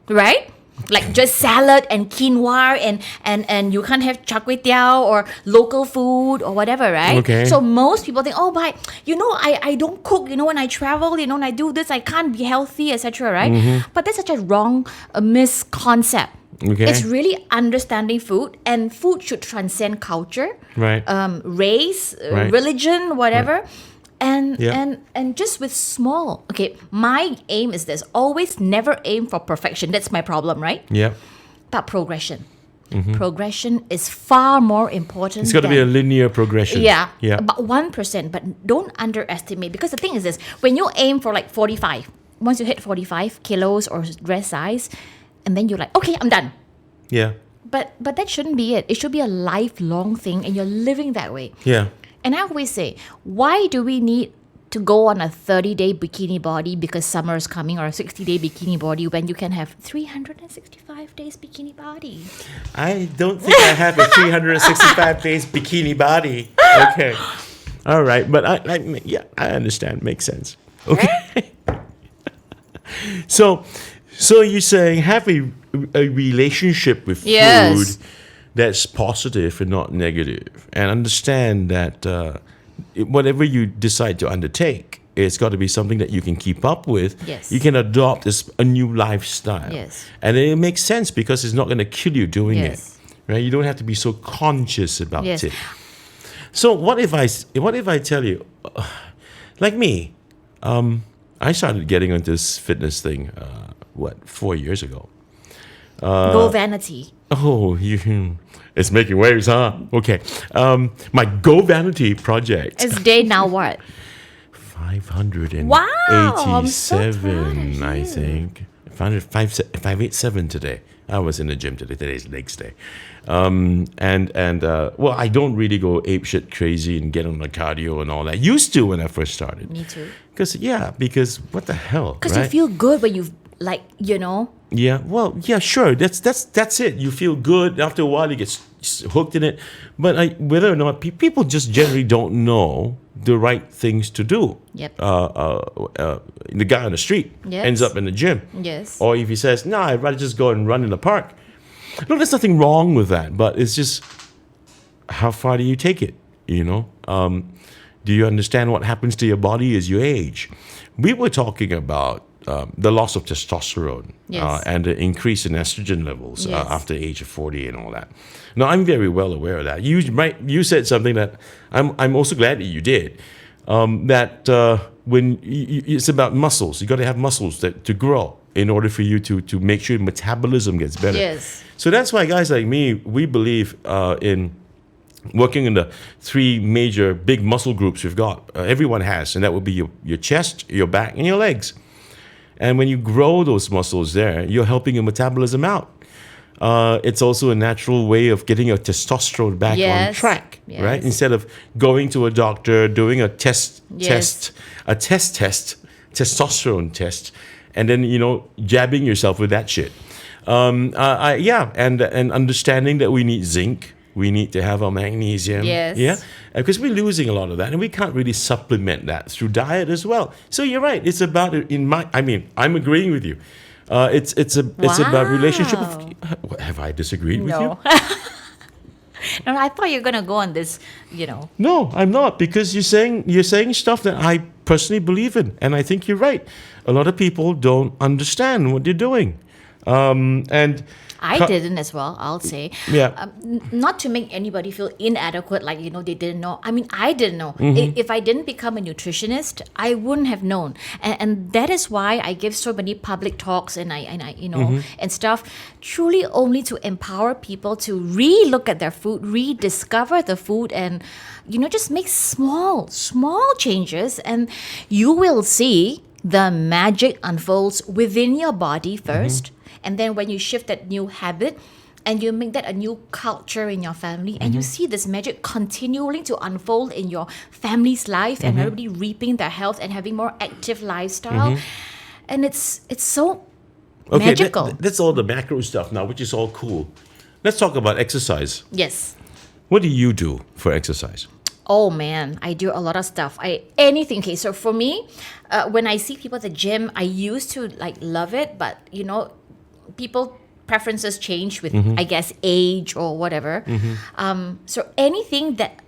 B: right? Like just salad and quinoa and you can't have char kway teow or local food or whatever, right?
A: Okay.
B: So most people think, oh, but I don't cook. When I travel, when I do this, I can't be healthy, etc. Right? But that's such a wrong misconcept.
A: Okay.
B: It's really understanding food, and food should transcend culture,
A: Right.
B: race,
A: Right.
B: religion, whatever. And
A: Yeah.
B: and just with small. Okay, my aim is this: always never aim for perfection. That's my problem, right?
A: Yeah.
B: But progression. Progression is far more important.
A: It's got to be a linear progression.
B: Yeah.
A: Yeah.
B: About 1%, but don't underestimate, because the thing is this: when you aim for like 45, once you hit 45 kilos or dress size, and then you're like, okay, I'm done.
A: Yeah.
B: But that shouldn't be it. It should be a lifelong thing, and you're living that way.
A: Yeah.
B: And I always say, why do we need to go on a 30-day bikini body because summer is coming, or a 60-day bikini body, when you can have 365 days bikini body?
A: I don't think I have a 365 days bikini body. Okay. All right. But I understand. Makes sense. Okay. So, you're saying have a relationship with
B: Yes.
A: food that's positive and not negative, and understand that whatever you decide to undertake, it's got to be something that you can keep up with.
B: Yes.
A: You can adopt as a new lifestyle.
B: Yes.
A: And it makes sense because it's not going to kill you doing
B: Yes.
A: it. Right? You don't have to be so conscious about
B: Yes.
A: it. So what if I tell you, like me, I started getting into this fitness thing, 4 years ago.
B: Go vanity.
A: Oh, it's making waves, huh? Okay. My Go Vanity project.
B: It's day now what?
A: 587,
B: Wow, I'm so proud of
A: I
B: you.
A: think. 587 today. I was in the gym today. Today's legs day. Well, I don't really go apeshit crazy and get on the cardio and all that. Used to when I first started.
B: Me too.
A: Because what the hell,
B: Because
A: right?
B: you feel good when you've like, you know.
A: Yeah, well, yeah, sure. That's it. You feel good. After a while, you get hooked in it. But whether or not people just generally don't know the right things to do.
B: Yep.
A: The guy on the street
B: Yes.
A: ends up in the gym.
B: Yes.
A: Or if he says, "No, I'd rather just go and run in the park." No, there's nothing wrong with that. But it's just how far do you take it? You know. Do you understand what happens to your body as you age? We were talking about the loss of testosterone
B: Yes.
A: and the increase in estrogen levels
B: Yes.
A: after the age of 40 and all that. Now, I'm very well aware of that. You said something that I'm also glad that you did. When it's about muscles, you got to have muscles to grow in order for you to make sure metabolism gets better.
B: Yes.
A: So that's why guys like me, we believe in working in the three major big muscle groups we've got. Everyone has, and that would be your chest, your back, and your legs. And when you grow those muscles there, you're helping your metabolism out. It's also a natural way of getting your testosterone back on
B: Yes.
A: track,
B: Yes.
A: right? Instead of going to a doctor, doing a
B: Yes.
A: testosterone test, and then jabbing yourself with that shit. And understanding that we need zinc, we need to have our magnesium.
B: Yes.
A: Yeah, because we're losing a lot of that, and we can't really supplement that through diet as well. So you're right. It's about I'm agreeing with you. It's about relationship. Have I disagreed with you?
B: No. No, I thought you were gonna go on this,
A: No, I'm not, because you're saying stuff that I personally believe in, and I think you're right. A lot of people don't understand what they're doing, and
B: I didn't as well, I'll say.
A: Yeah.
B: Not to make anybody feel inadequate, like, they didn't know. I mean, I didn't know. If I didn't become a nutritionist, I wouldn't have known. And that is why I give so many public talks and I and stuff, truly only to empower people to re-look at their food, rediscover the food, and, just make small changes, and you will see the magic unfolds within your body first. And then when you shift that new habit and you make that a new culture in your family, and you see this magic continuing to unfold in your family's life, and everybody reaping their health and having more active lifestyle. And it's so magical.
A: That's all the macro stuff now, which is all cool. Let's talk about exercise.
B: Yes.
A: What do you do for exercise?
B: Oh man, I do a lot of stuff. Anything. Okay, so for me, when I see people at the gym, I used to love it, but people preferences change with I guess age or whatever. So anything that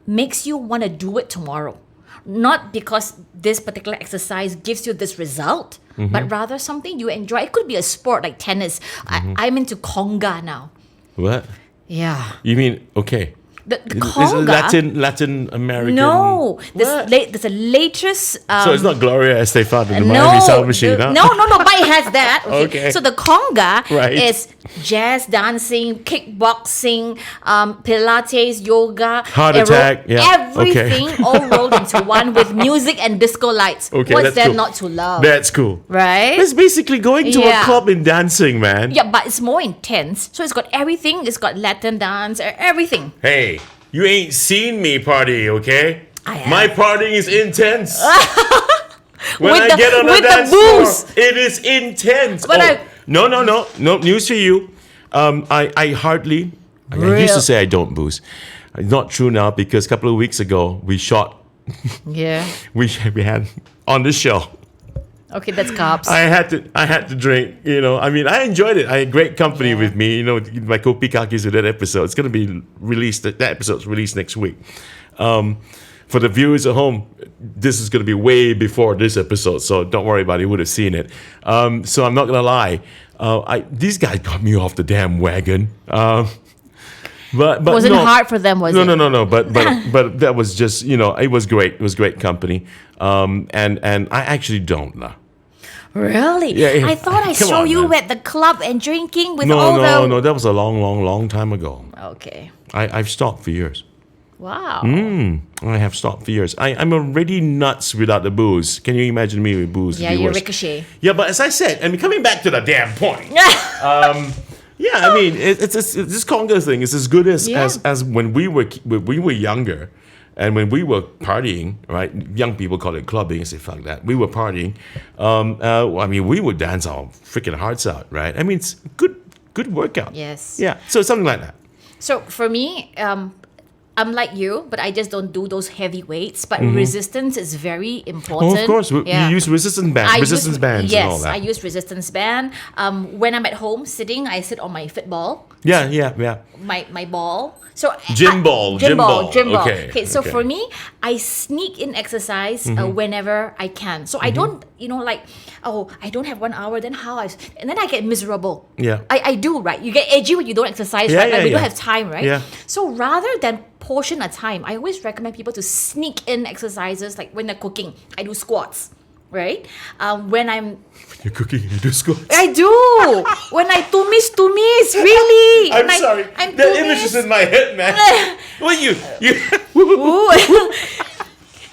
B: makes you want to do it tomorrow, not because this particular exercise gives you this result, but rather something you enjoy. It could be a sport like tennis. I'm into conga now.
A: What?
B: Yeah.
A: You mean, okay.
B: The
A: Is
B: conga.
A: it Latin American?
B: No,
A: What?
B: there's a latest.
A: So it's not Gloria Estefan in the
B: No,
A: Miami Sound Machine, huh?
B: no, but it has that.
A: Okay.
B: So the conga
A: Right.
B: is jazz dancing, kickboxing, Pilates, yoga,
A: Heart attack, yeah,
B: everything
A: okay.
B: all rolled into one with music and disco lights.
A: Okay,
B: What's
A: that's
B: there
A: cool.
B: not to love?
A: That's cool.
B: Right?
A: It's basically going to a
B: Yeah.
A: club and dancing, man.
B: Yeah, but it's more intense. So it's got everything. It's got Latin dance, everything.
A: Hey, you ain't seen me party, okay?
B: I have.
A: My partying is intense. When
B: With
A: I
B: the-
A: get on the
B: with the
A: dance
B: booze.
A: floor, it is intense.
B: But
A: No, news to you. I hardly. I used to say I don't booze. Not true now, because a couple of weeks ago we shot.
B: Yeah.
A: We had on the show.
B: Okay, that's carbs.
A: I had to drink, I mean, I enjoyed it. I had great company with me, my Kopi Kakis with that episode. It's going to be released, that episode's released next week. For the viewers at home, this is going to be way before this episode, so don't worry about it. You would have seen it. So I'm not going to lie. These guys got me off the damn wagon. But
B: Wasn't
A: no,
B: hard for them, was
A: no,
B: it?
A: No. But that was just, it was great. It was great company. And I actually don't know.
B: Really?
A: Yeah.
B: I thought I
A: Come
B: saw
A: on,
B: you
A: man.
B: at the club and drinking with all the...
A: No. That was a long time ago.
B: Okay.
A: I've stopped for years.
B: Wow.
A: I have stopped for years. I'm already nuts without the booze. Can you imagine me with booze?
B: Yeah,
A: It'd be
B: you're
A: worse.
B: ricochet.
A: Yeah, but as I said, coming back to the damn point. Yeah, I mean, it's this conga thing is as good as
B: Yeah.
A: as when we were younger, and when we were partying, right? Young people call it clubbing. I say fuck that. We were partying. I mean, we would dance our freaking hearts out, right? I mean, it's good workout.
B: Yes.
A: Yeah. So something like that.
B: So for me, I'm like you, but I just don't do those heavy weights. But resistance is very important.
A: Oh, of course. You use resistance bands, bands,
B: yes,
A: and all that.
B: I use resistance band. When I'm at home sitting, I sit on my fit ball.
A: Yeah.
B: My ball. So
A: Gym ball.
B: Okay, so
A: okay.
B: for me, I sneak in exercise whenever I can. So I don't, I don't have 1 hour. Then and then I get miserable.
A: Yeah.
B: I do, right? You get edgy when you don't exercise, right? Like we don't have time, right?
A: Yeah.
B: So rather than portion a time, I always recommend people to sneak in exercises. Like when they're cooking, I do squats, right? When
A: You're cooking, you do squats.
B: I do. When I tumis, really.
A: I'm
B: When
A: sorry.
B: I'm
A: That image is in my head, man. Well, you.
B: Ooh.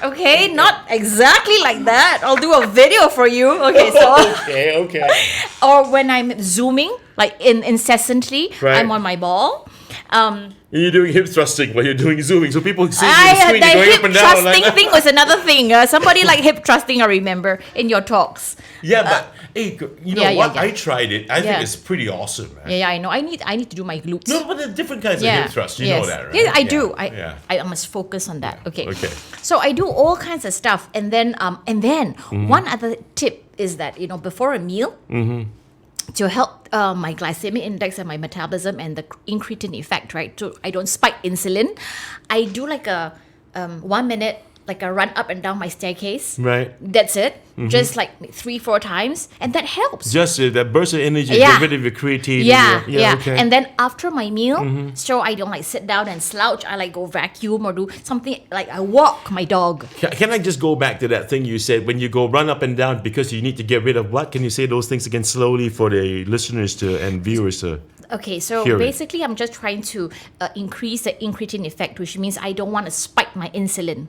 B: Okay, not exactly like that. I'll do a video for you. Okay, so
A: Okay.
B: or when I'm zooming, like incessantly,
A: Right.
B: I'm on my ball.
A: You're doing hip thrusting while you're doing zooming, so people see you
B: The
A: swing, you're going
B: hip
A: up and down.
B: thrusting thing was another thing. Somebody like hip thrusting, I remember in your talks.
A: Yeah, but hey, you know
B: yeah,
A: what?
B: yeah.
A: I tried it. I
B: Yeah.
A: think it's pretty awesome, man.
B: Yeah, I know. I need to do my glutes.
A: No, but there are different kinds of
B: Yeah.
A: hip thrust. You
B: yes.
A: know that, right?
B: Yeah, I do.
A: Yeah.
B: I must focus on that. Okay.
A: Okay.
B: So I do all kinds of stuff, and then one other tip is that before a meal, to help my glycemic index and my metabolism and the incretin effect, right? So I don't spike insulin. I do like a 1 minute, like a run up and down my staircase.
A: Right.
B: That's it. Just like 3-4 times, and that helps.
A: Just that burst of energy,
B: Yeah.
A: get rid of your creatine.
B: Yeah.
A: Okay.
B: And then after my meal, so I don't like sit down and slouch. I like go vacuum or do something like I walk my dog.
A: Can I just go back to that thing you said when you go run up and down because you need to get rid of what? Can you say those things again slowly for the listeners and viewers to?
B: Okay, so
A: Hear it.
B: basically, I'm just trying to increase the incretin effect, which means I don't want to spike my insulin.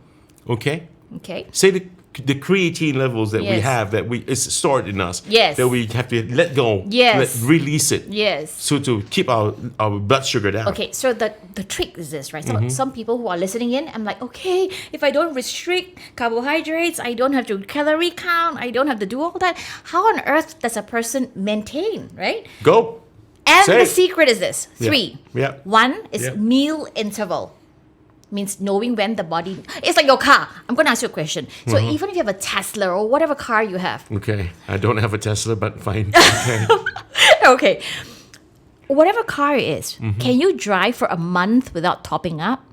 A: Okay.
B: Okay.
A: Say the creatine levels that we
B: Yes.
A: have it's stored in us.
B: Yes.
A: That we have to let go.
B: Yes.
A: Release it.
B: Yes.
A: So to keep our blood sugar down.
B: Okay, so the trick is this, right? So some people who are listening in, I'm like, okay, if I don't restrict carbohydrates, I don't have to calorie count, I don't have to do all that. How on earth does a person maintain, right?
A: Go.
B: And
A: Say
B: the
A: it.
B: secret is this: 3.
A: Yeah.
B: 1 is
A: Yeah.
B: meal interval. Means knowing when the body. It's like your car. I'm going to ask you a question. So even if you have a Tesla or whatever car you have,
A: Okay. I don't have a Tesla, but fine. Okay.
B: okay, whatever car it is, can you drive for a month without topping up?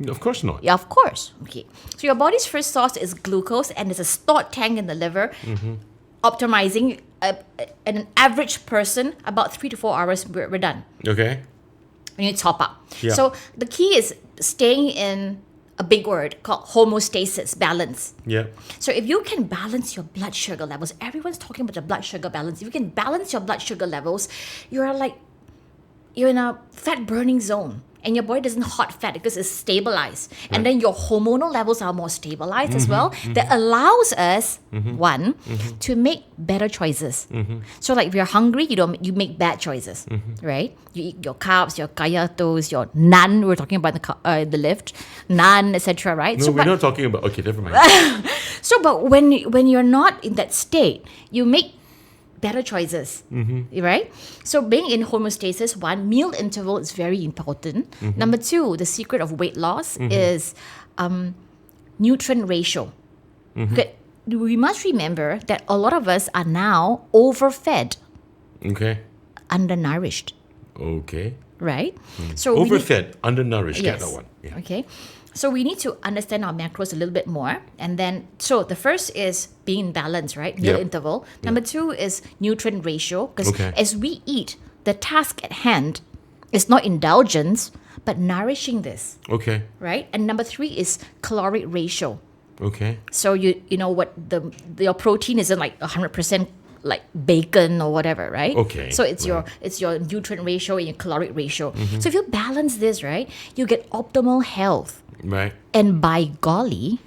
A: Of course not.
B: Yeah, of course. Okay. So your body's first source is glucose, and there's a stored tank in the liver, optimizing an average person about 3 to 4 hours. We're done.
A: Okay.
B: We need to top up.
A: Yeah.
B: So the key is staying in a big word called homeostasis, balance.
A: Yeah.
B: So if you can balance your blood sugar levels, everyone's talking about the blood sugar balance. If you can balance your blood sugar levels, you're in a fat burning zone. And your body doesn't hot fat because it's stabilized. And then your hormonal levels are more stabilized as well. That allows us, to make better choices. So like if you're hungry, you make bad choices, right? You eat your carbs, your kaya toast, your naan. We're talking about the lift, naan, etc. Right?
A: No, we're not talking about. Okay, never mind.
B: So, but when you're not in that state, you make better choices, right? So being in homeostasis, 1, meal interval is very important. Number 2, the secret of weight loss is nutrient ratio. Okay. we must remember that a lot of us are now overfed,
A: Okay.
B: undernourished,
A: Okay.
B: right? So we need-
A: Overfed, undernourished. Get
B: Yes.
A: that one. Yeah.
B: Okay. So we need to understand our macros a little bit more. And then, so the first is being balanced, right? Meal
A: Yep.
B: interval. Number two is nutrient ratio. Because
A: Okay.
B: as we eat, the task at hand is not indulgence, but nourishing this,
A: Okay.
B: right? And number three is caloric ratio.
A: Okay.
B: So you know what your protein isn't like 100% like bacon or whatever, right?
A: Okay,
B: So it's your nutrient ratio and your caloric ratio. So if you balance this, right, you get optimal health.
A: Right.
B: And by golly,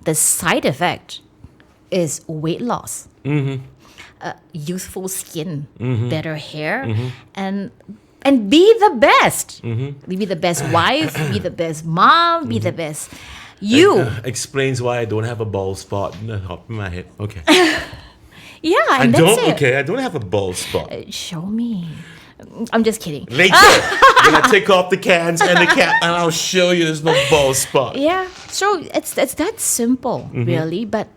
B: the side effect is weight loss, youthful skin, better hair, and be the best. Be the best wife, be the best mom, be the best you.
A: Explains why I don't have a bald spot in the top of my head. Okay.
B: Yeah,
A: I
B: and that's
A: don't.
B: it.
A: Okay, I don't have a bald spot.
B: Show me. I'm just kidding.
A: Later, when I take off the cans and the cap, and I'll show you there's no bald spot.
B: Yeah, so it's that simple,
A: Mm-hmm.
B: really. But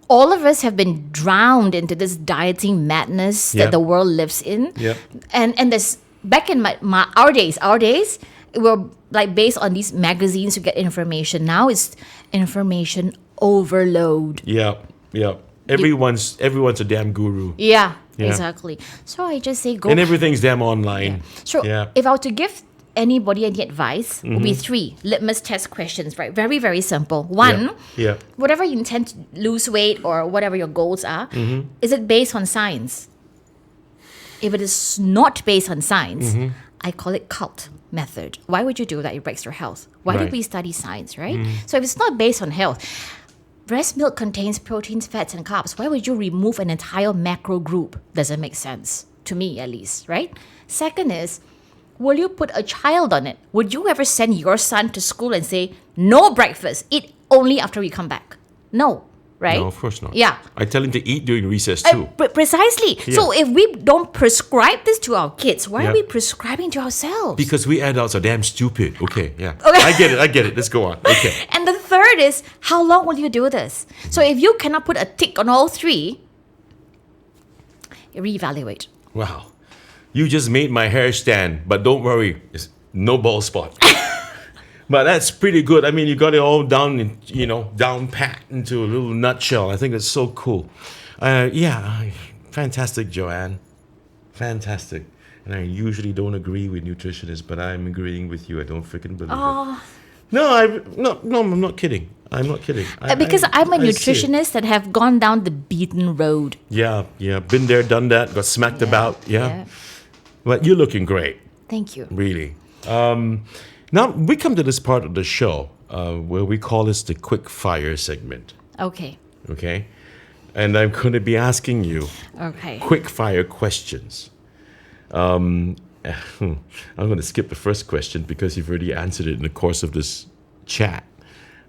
B: all of us have been drowned into this dieting madness
A: Yep.
B: that the world lives in.
A: Yep.
B: And there's back in our days, we're like based on these magazines to get information. Now it's information overload.
A: Yeah. Yeah. Everyone's a damn guru,
B: Yeah,
A: Yeah.
B: exactly. So I just say go.
A: and everything's damn online.
B: So
A: yeah.
B: if I were to give anybody any advice, would be
A: Mm-hmm.
B: 3 litmus test questions, right? Very, very simple. One,
A: Yeah.
B: whatever you intend to lose weight or whatever your goals are,
A: Mm-hmm.
B: is it based on science? If it is not based on science,
A: Mm-hmm.
B: I call it cult method. Why would you do that? It breaks your health. Why
A: Right.
B: did we study science, right? So if it's not based on health, breast milk contains proteins, fats, and carbs. Why would you remove an entire macro group? Doesn't make sense, to me at least, right? Second is, will you put a child on it? Would you ever send your son to school and say, no breakfast, eat only after we come back? No, right?
A: No, of course not.
B: Yeah.
A: I tell him to eat during recess too.
B: Precisely. So if we don't prescribe this to our kids, why
A: Yeah.
B: are we prescribing to ourselves?
A: Because we adults are damn stupid. Okay, yeah. I get it. Let's go on. Okay.
B: And the third is, how long will you do this? So if you cannot put a tick on all 3, reevaluate.
A: Wow. You just made my hair stand, but don't worry, it's no bald spot. But that's pretty good. I mean, you got it all down, down pat into a little nutshell. I think that's so cool. Yeah, fantastic, Joanne. Fantastic. And I usually don't agree with nutritionists, but I'm agreeing with you. I don't freaking believe it. No, I'm not kidding. I'm not kidding.
B: Because I'm a
A: I see it.
B: nutritionist that have gone down the beaten road.
A: Yeah, been there, done that, got smacked about. Yeah. But you're looking great.
B: Thank you.
A: Really. Now we come to this part of the show where we call this the quick fire segment.
B: Okay.
A: Okay, and I'm going to be asking you
B: Okay.
A: quick fire questions. I'm going to skip the first question because you've already answered it in the course of this chat.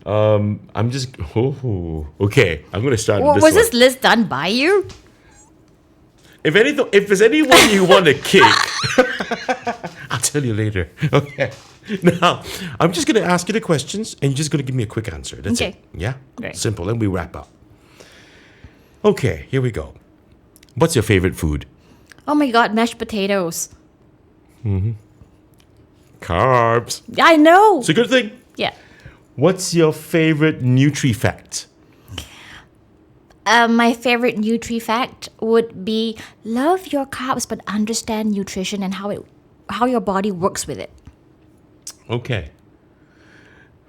A: I'm just okay. I'm going to start with this
B: Was
A: one.
B: this list done by you?
A: If there's anyone you want to kick, I'll tell you later. Okay. Now, I'm just going to ask you the questions, and you're just going to give me a quick answer. That's
B: Okay.
A: it. Yeah?
B: Great.
A: Simple. And we wrap up. Okay, here we go. What's your favorite food?
B: Oh my god, mashed potatoes.
A: Carbs.
B: I know.
A: It's a good thing.
B: Yeah.
A: What's your favorite Nutri-Fact?
B: My favorite Nutri-Fact would be love your carbs but understand nutrition and how your body works with it.
A: Okay.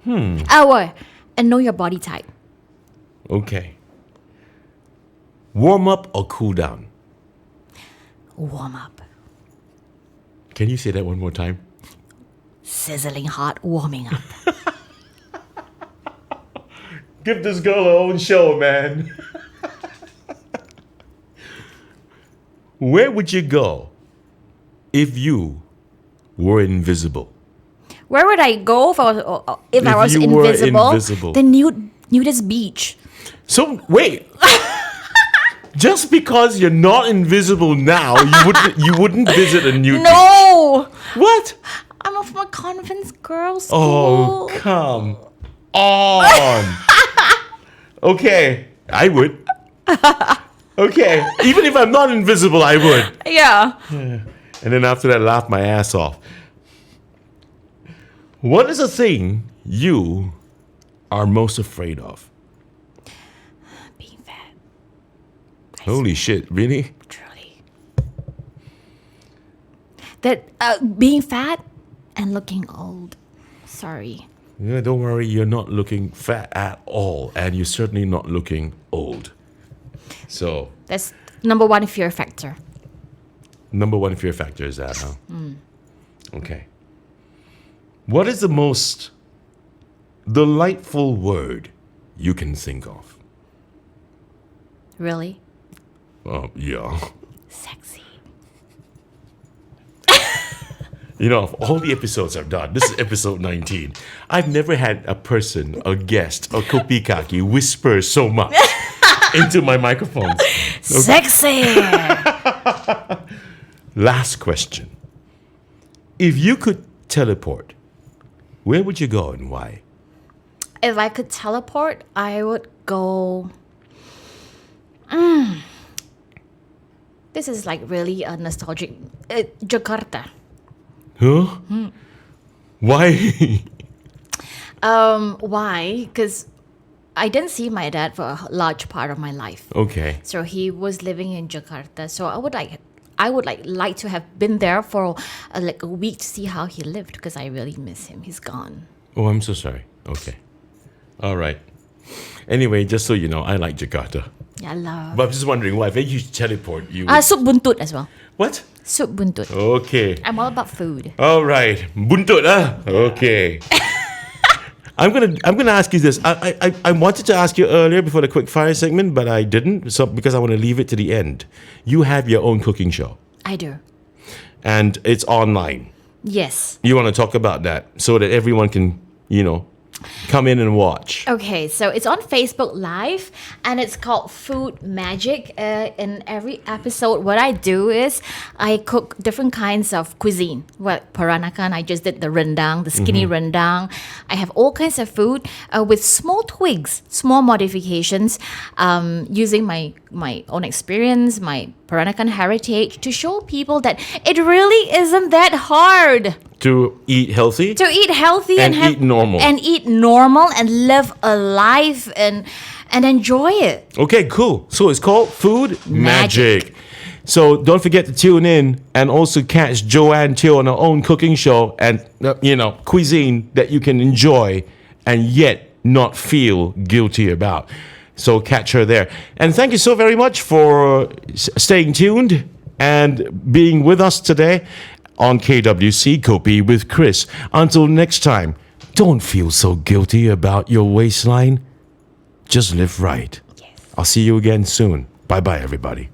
B: And know your body type.
A: Okay. Warm up or cool down?
B: Warm up.
A: Can you say that one more time?
B: Sizzling hot, warming up.
A: Give this girl her own show, man. Where would you go if you were invisible?
B: Where would I go if I was
A: you were
B: invisible?
A: invisible.
B: The nudist beach.
A: So wait. Just because you're not invisible now, you wouldn't visit a nude beach.
B: No!
A: What?
B: I'm from a convent girls' school.
A: Oh, come on. Okay, I would. Okay, even if I'm not invisible, I would.
B: Yeah.
A: And then after that, laugh my ass off. What is the thing you are most afraid of?
B: Being fat.
A: Holy shit, really?
B: Truly. That being fat and looking old. Sorry.
A: Yeah, don't worry, you're not looking fat at all, and you're certainly not looking old. So,
B: That's number one fear factor.
A: number one fear factor is that, huh? Okay. What is the most delightful word you can think of?
B: Really?
A: Yeah.
B: Sexy.
A: You know, of all the episodes I've done, this is episode 19. I've never had a person, a guest, a kopikaki whisper so much into my microphones.
B: Sexy.
A: Last question. If you could teleport, where would you go and why?
B: If I could teleport, I would go. This is like really a nostalgic. Jakarta.
A: Huh? Why?
B: Why? Because I didn't see my dad for a large part of my life.
A: Okay.
B: So he was living in Jakarta. So I would like to have been there for like a week to see how he lived because I really miss him. He's gone.
A: Oh, I'm so sorry. Okay. All right. Anyway, just so you know, I like Jakarta.
B: Yeah, love.
A: But I'm just wondering why, if you teleport, you.
B: Soup buntut as well.
A: What?
B: Soup buntut.
A: Okay.
B: I'm all about food.
A: All right. Buntut, huh? Okay. I'm gonna ask you this. I wanted to ask you earlier before the quick fire segment, but I didn't. So because I want to leave it to the end. You have your own cooking show,
B: I do.
A: and it's online.
B: Yes.
A: You want to talk about that so that everyone can, come in and watch.
B: Okay, so it's on Facebook Live and it's called Food Magic. In every episode, what I do is I cook different kinds of cuisine. Well, Peranakan, I just did the rendang, the skinny rendang. I have all kinds of food with small twigs, small modifications, using my own experience, my Peranakan heritage to show people that it really isn't that hard
A: To eat healthy.
B: to eat healthy
A: And
B: have,
A: eat normal.
B: and eat normal and live a life and enjoy it.
A: Okay, cool. So it's called Food Magic.
B: Magic.
A: So don't forget to tune in and also catch Joanne Teo on her own cooking show and, cuisine that you can enjoy and yet not feel guilty about. So catch her there. And thank you so very much for staying tuned and being with us today on KWC Kopi with Chris. Until next time, don't feel so guilty about your waistline. Just live right.
B: Yes.
A: I'll see you again soon. Bye bye, everybody.